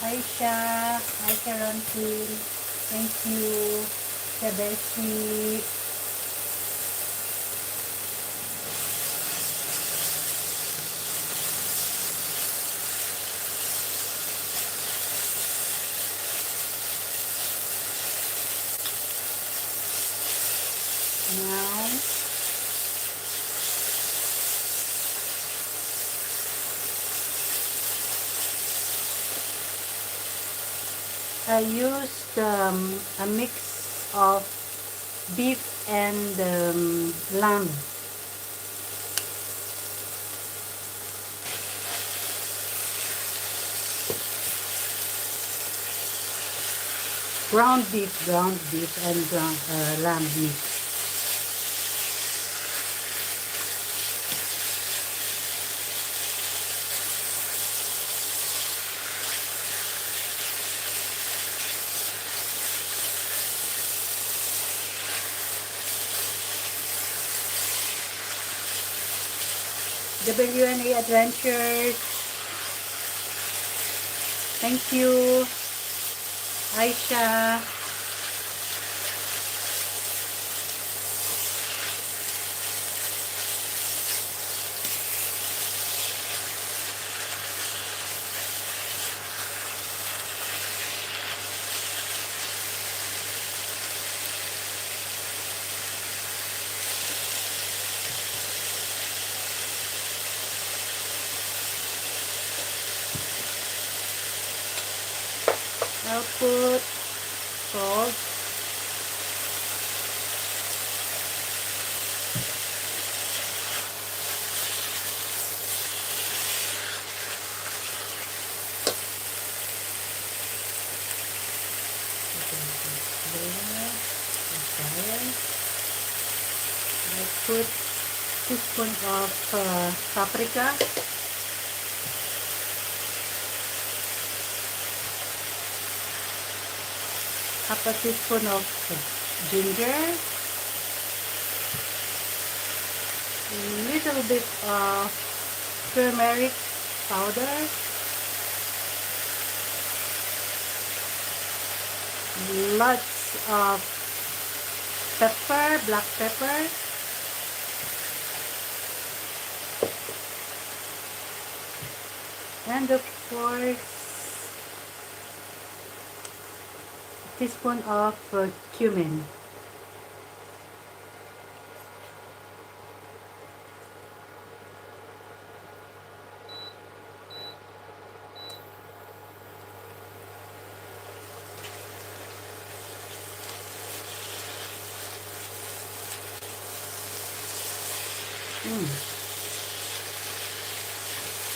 Aisha, Aisha Rankin, thank you, Sebesi. Now, I used a mix of beef and lamb. Ground beef and lamb meat. WNA Adventures. Thank you, Aisha. I'll put salt. I'll put teaspoon of paprika. Half a teaspoon of ginger, a little bit of turmeric powder, lots of pepper, black pepper, and of course teaspoon of cumin.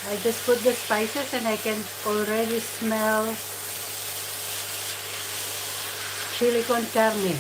I just put the spices and I can already smell chili con carne.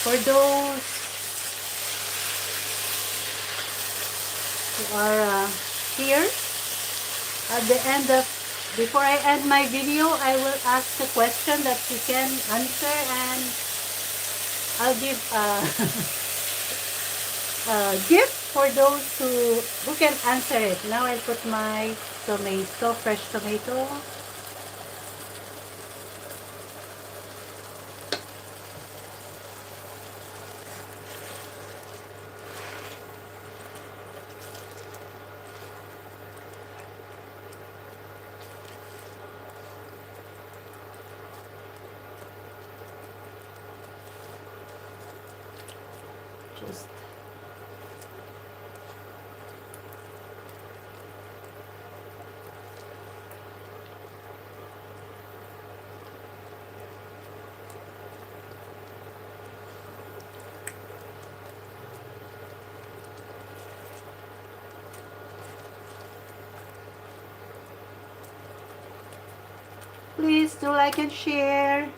For those who are here, at the end of, before I end my video, I will ask a question that you can answer, and I'll give a gift for those who can answer it. Now I'll put my tomato, fresh tomato. Just please do like and share.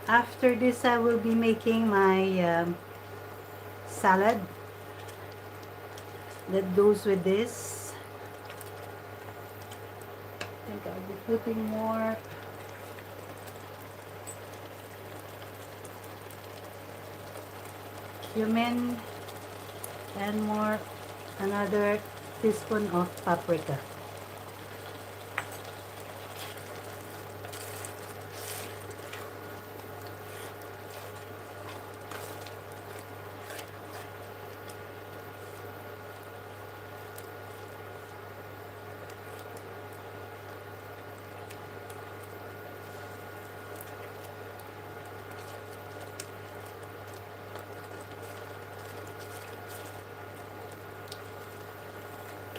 After this, I will be making my salad that goes with this. I think I'll be putting more cumin and more, another teaspoon of paprika.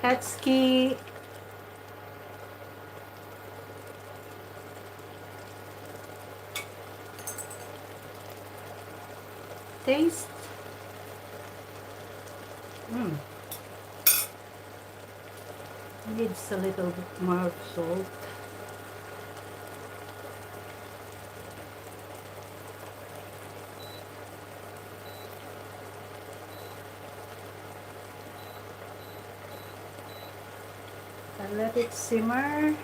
Katsuki taste. Needs a little bit more of salt. And let it simmer,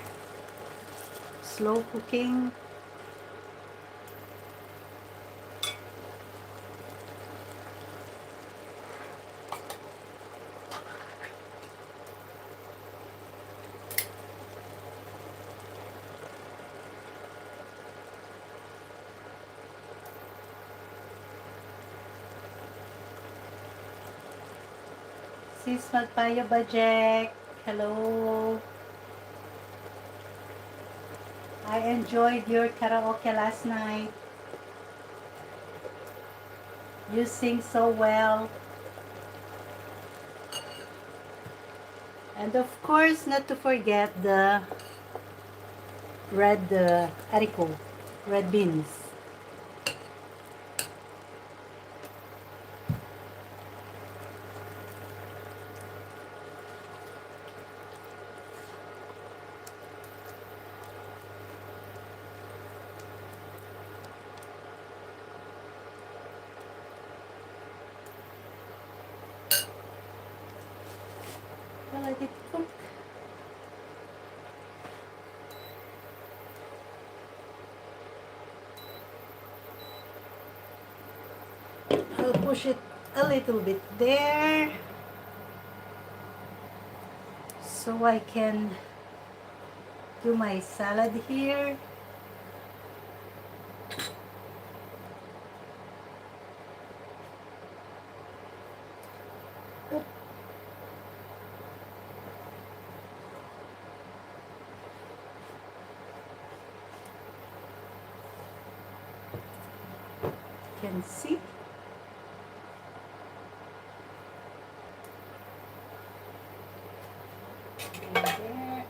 slow cooking. Sis Magpayo Bajek, hello. I enjoyed your karaoke last night. You sing so well. And of course, not to forget the red haricot, red beans. Let it cook. I'll push it a little bit there so I can do my salad here. Can see. There.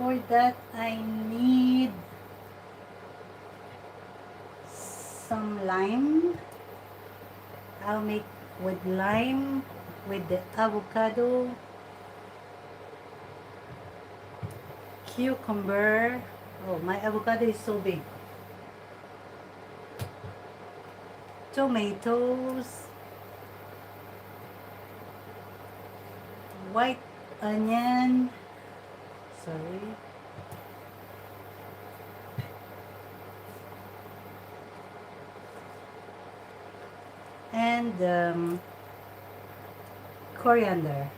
For that, I need some lime. I'll make with lime, with the avocado, cucumber. Oh, my avocado is so big. Tomatoes, white onion, sorry, and coriander.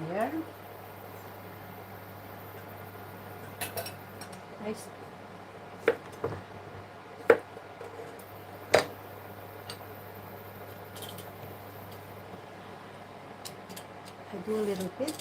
There. Nice. I do a little bit.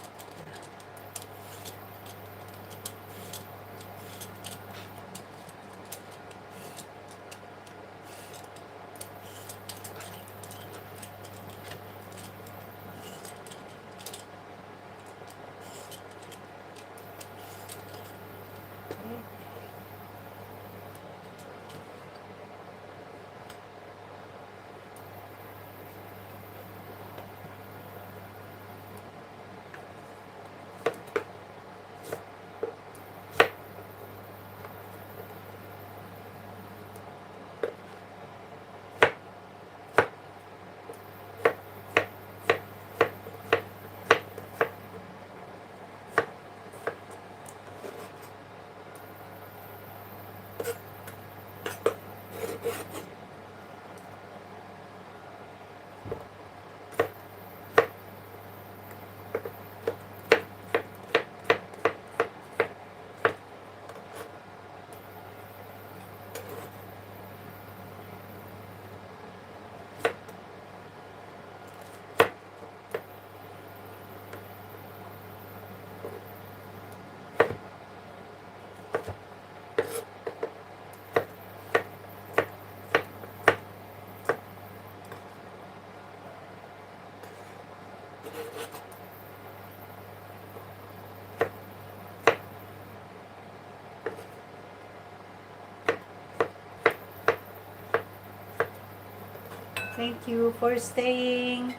Thank you for staying.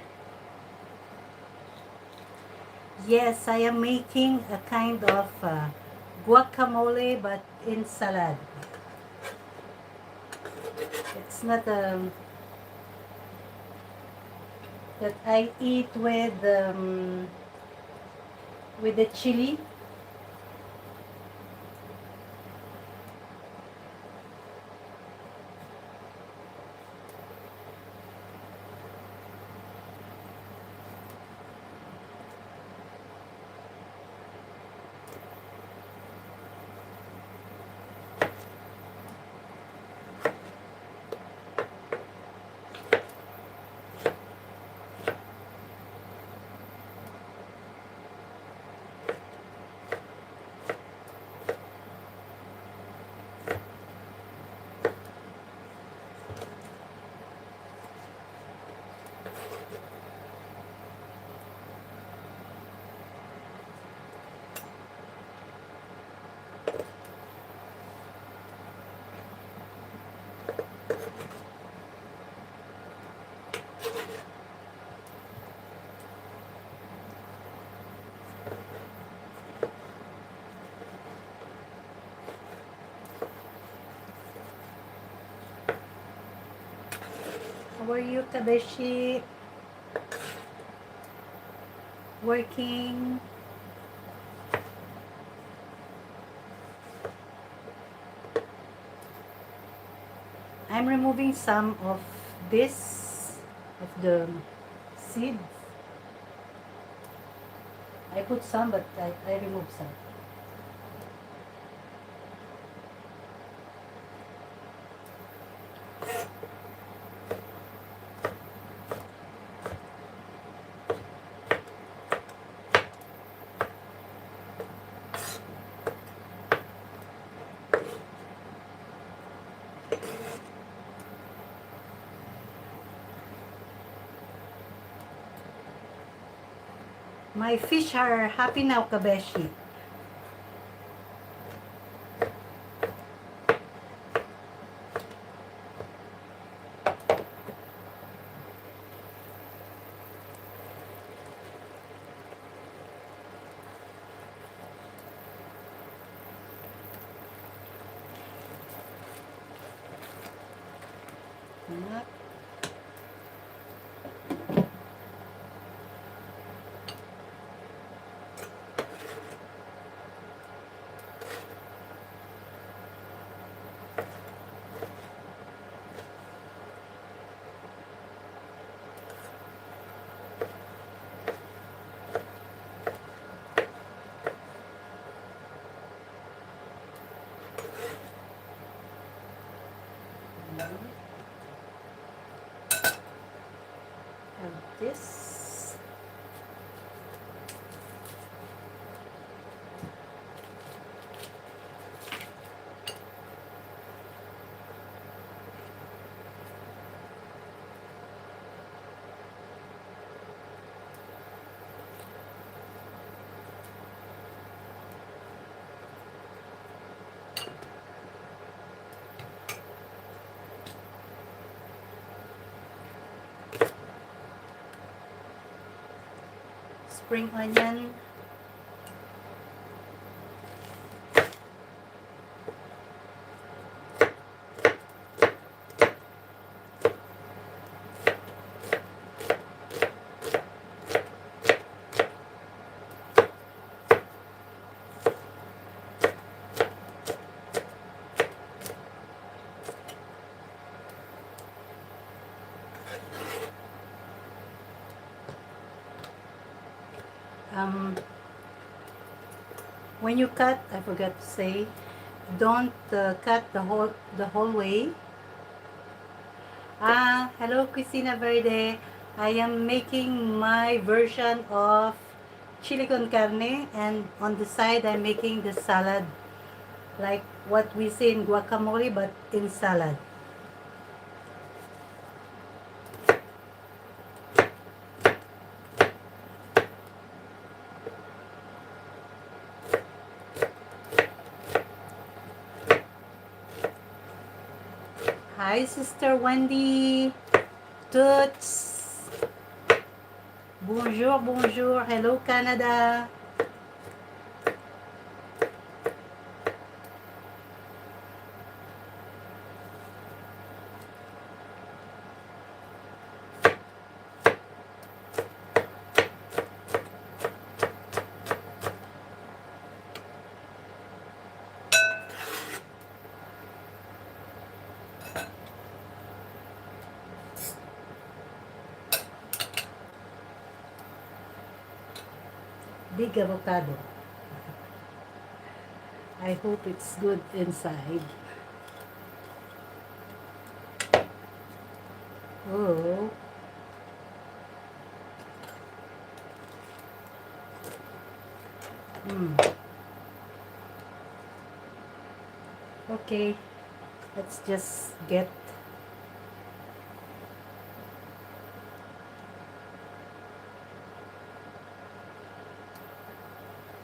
Yes, I am making a kind of guacamole, but in salad. It's not that I eat with the chili. How are you, Kabeshi? Working? I'm removing some of this, of the seeds. I put some, but I removed some. My fish are happy now, Kabeshi. Have this. Spring onion. When you cut, I forgot to say, don't cut the whole way. Hello, Cristina Verde. I am making my version of chili con carne, and on the side I'm making the salad, like what we see in guacamole, but in salad. Hi, Sister Wendy. Toots. Bonjour, bonjour. Hello, Canada. Big avocado. I hope it's good inside. Oh. Okay. Let's just get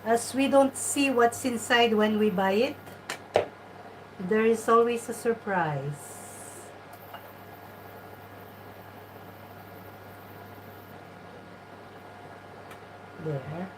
as we don't see what's inside when we buy it, there is always a surprise. There.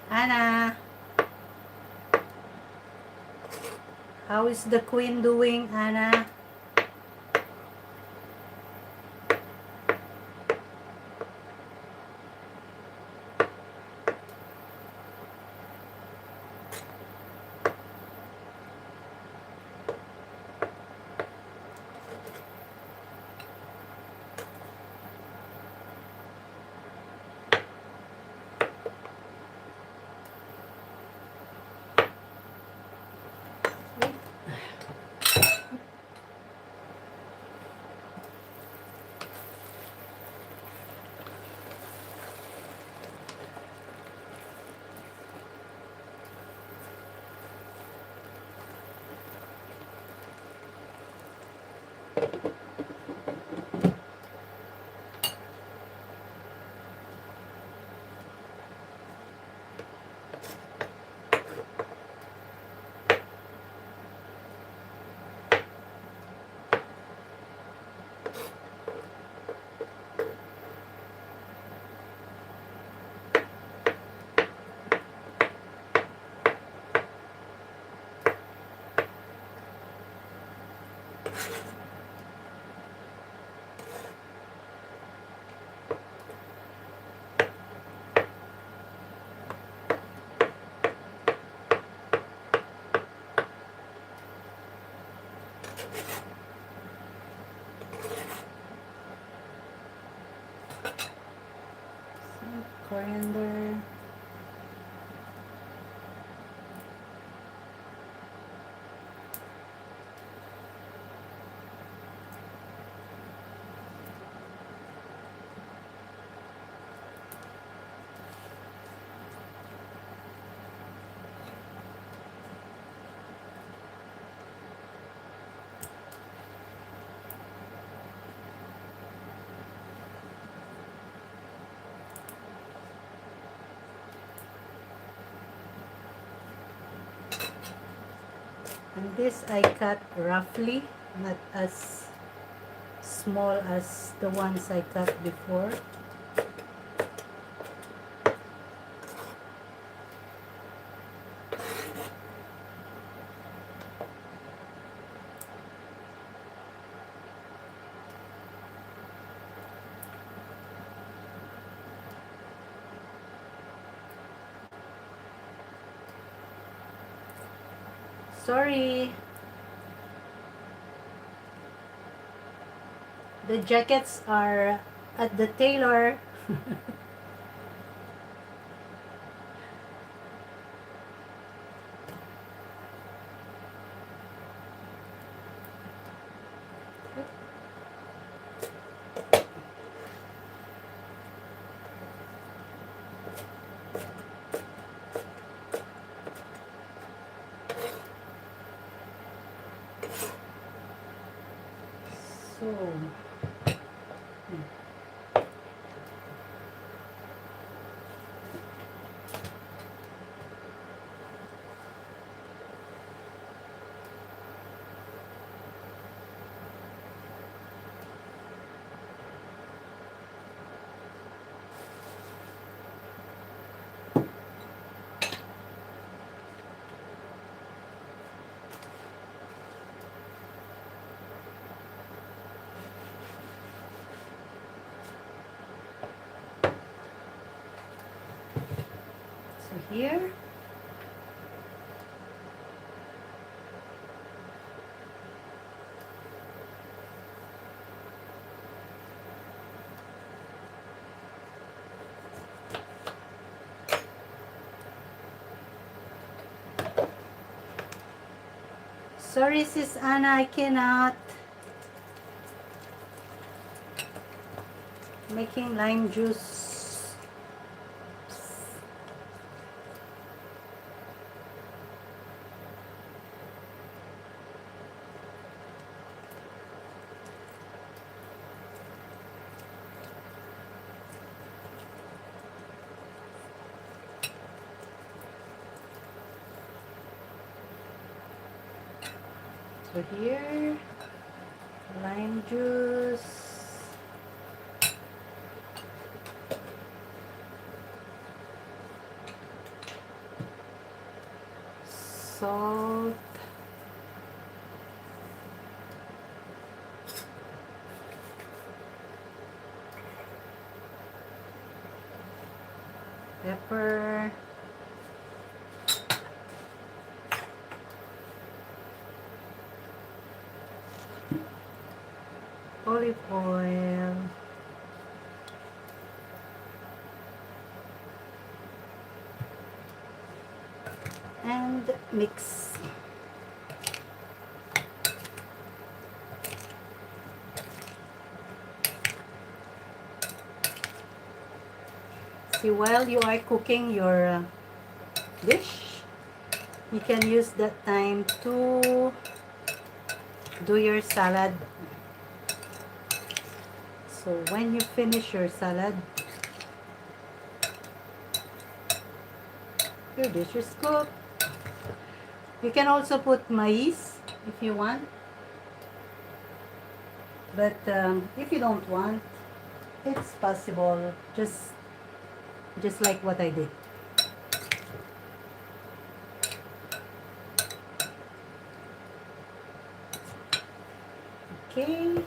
Anna, how is the queen doing, Anna? Coriander. And this I cut roughly, not as small as the ones I cut before. Sorry. The jackets are at the tailor. So, here. Sorry, Sis Anna, I cannot. Making lime juice. So here, lime juice. Salt. Pepper. Olive oil. And mix. See, while you are cooking your dish, you can use that time to do your salad. So when you finish your salad, your dish is cooked. You can also put maize if you want, but if you don't want, it's possible, just like what I did. Okay.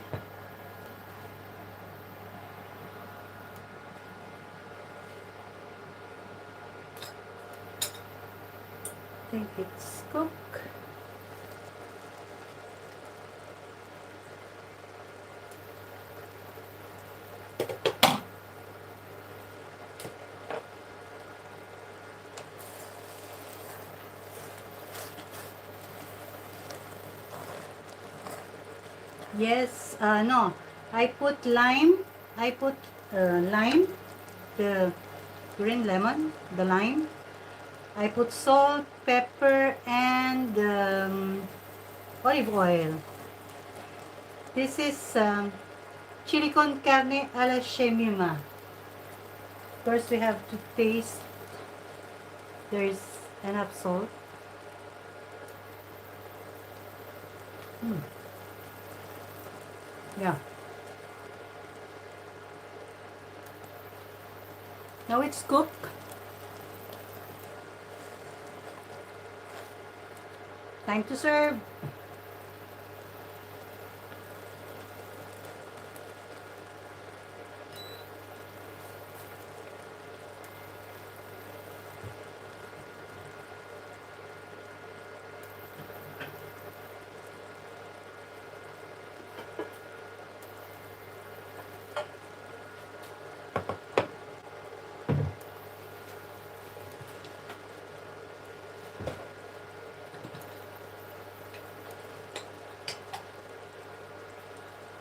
I think it's cooked. Yes, no, I put lime. I put lime, the green lemon, the lime. I put salt, pepper, and olive oil. This is chili con carne a la shemima. First, we have to taste. There's enough salt. Yeah. Now it's cooked. Time to serve.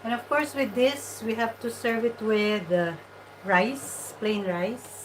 And of course, with this, we have to serve it with rice, plain rice.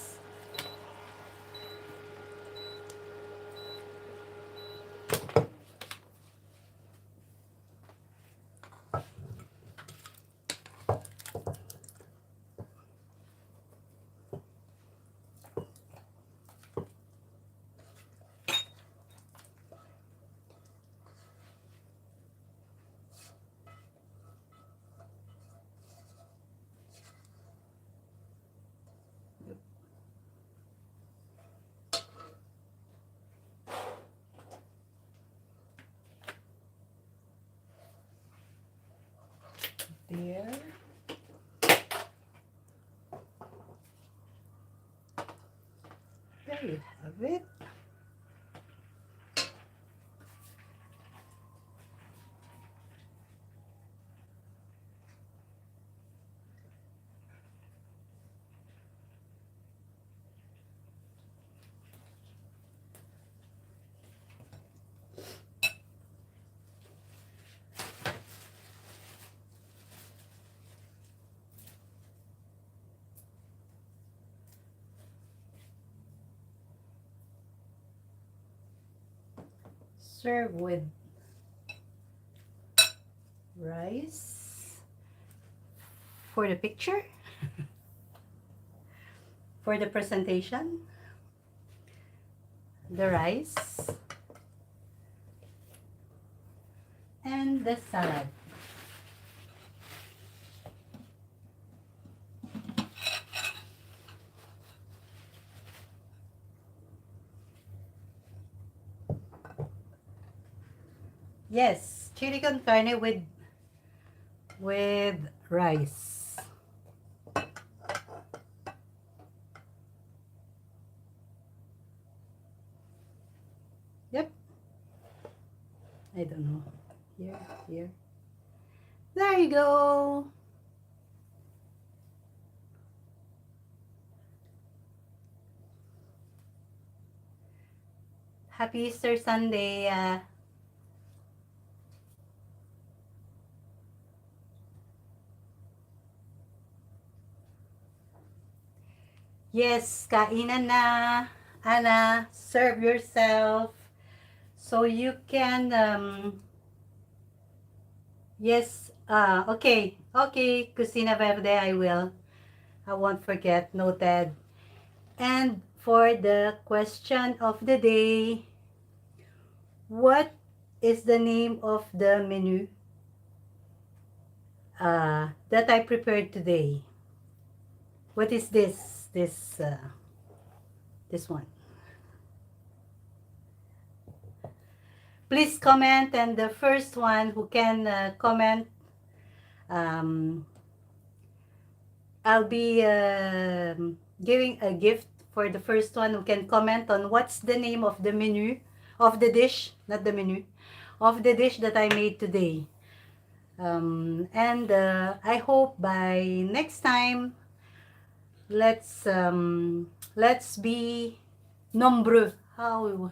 There. There you have it. Serve with rice for the picture, for the presentation. The rice and the salad. Yes, chili con carne with rice. Yep. I don't know. Here. There you go. Happy Easter Sunday. Yes, kainan na. Ana, serve yourself. So you can, yes, okay. Okay, Cocina Verde, I will. I won't forget, noted. And for the question of the day, what is the name of the menu that I prepared today? What is this? This one. Please comment, and the first one who can comment Um, I'll be giving a gift for the first one who can comment on what's the name of the menu, of the dish, not the menu, of the dish that I made today. And I hope by next time, let's be nombreux. How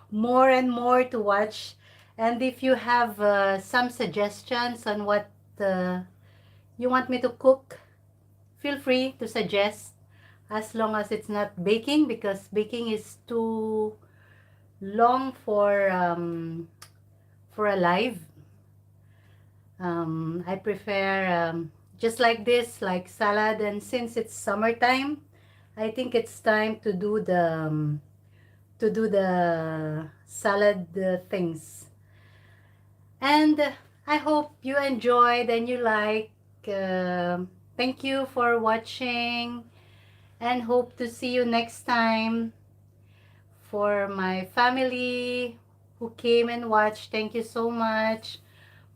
more and more to watch. And if you have some suggestions on what you want me to cook, feel free to suggest, as long as it's not baking, because baking is too long for a live. I prefer just like this, like salad. And since it's summertime, I think it's time to do the salad things. And I hope you enjoyed and you like. Thank you for watching, and hope to see you next time. For my family who came and watched, thank you so much.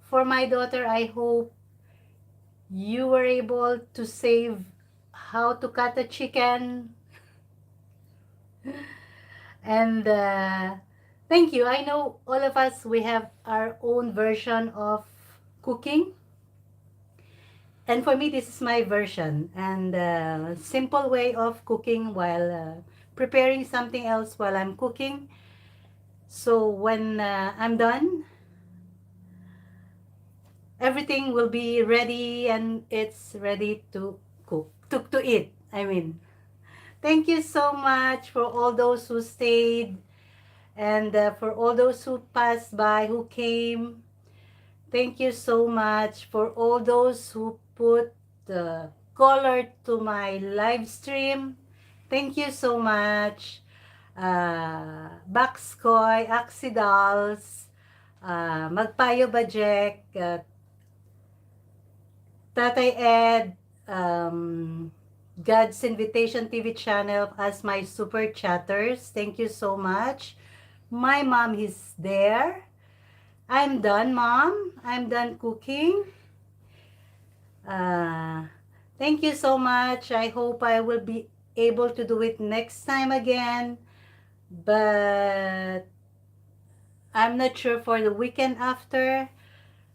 For my daughter, I hope you were able to save how to cut a chicken. And thank you. I know all of us, we have our own version of cooking. And for me, this is my version. And simple way of cooking while preparing something else while I'm cooking. So when I'm done, everything will be ready and it's ready to cook, to eat. I mean, thank you so much for all those who stayed, and for all those who passed by, who came. Thank you so much for all those who put the color to my live stream. Thank you so much. Bakskoy, Axidals, Magpayo Bajek, Tatay Ed, God's Invitation TV channel as my super chatters. Thank you so much. My mom is there. I'm done, Mom. I'm done cooking. Thank you so much. I hope I will be able to do it next time again. But I'm not sure for the weekend after.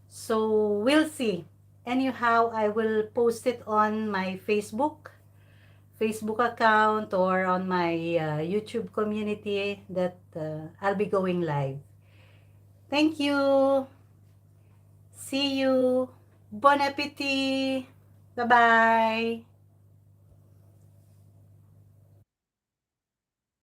So we'll see. Anyhow, I will post it on my Facebook account, or on my YouTube community that I'll be going live. Thank you. See you. Bon appetit. Bye-bye.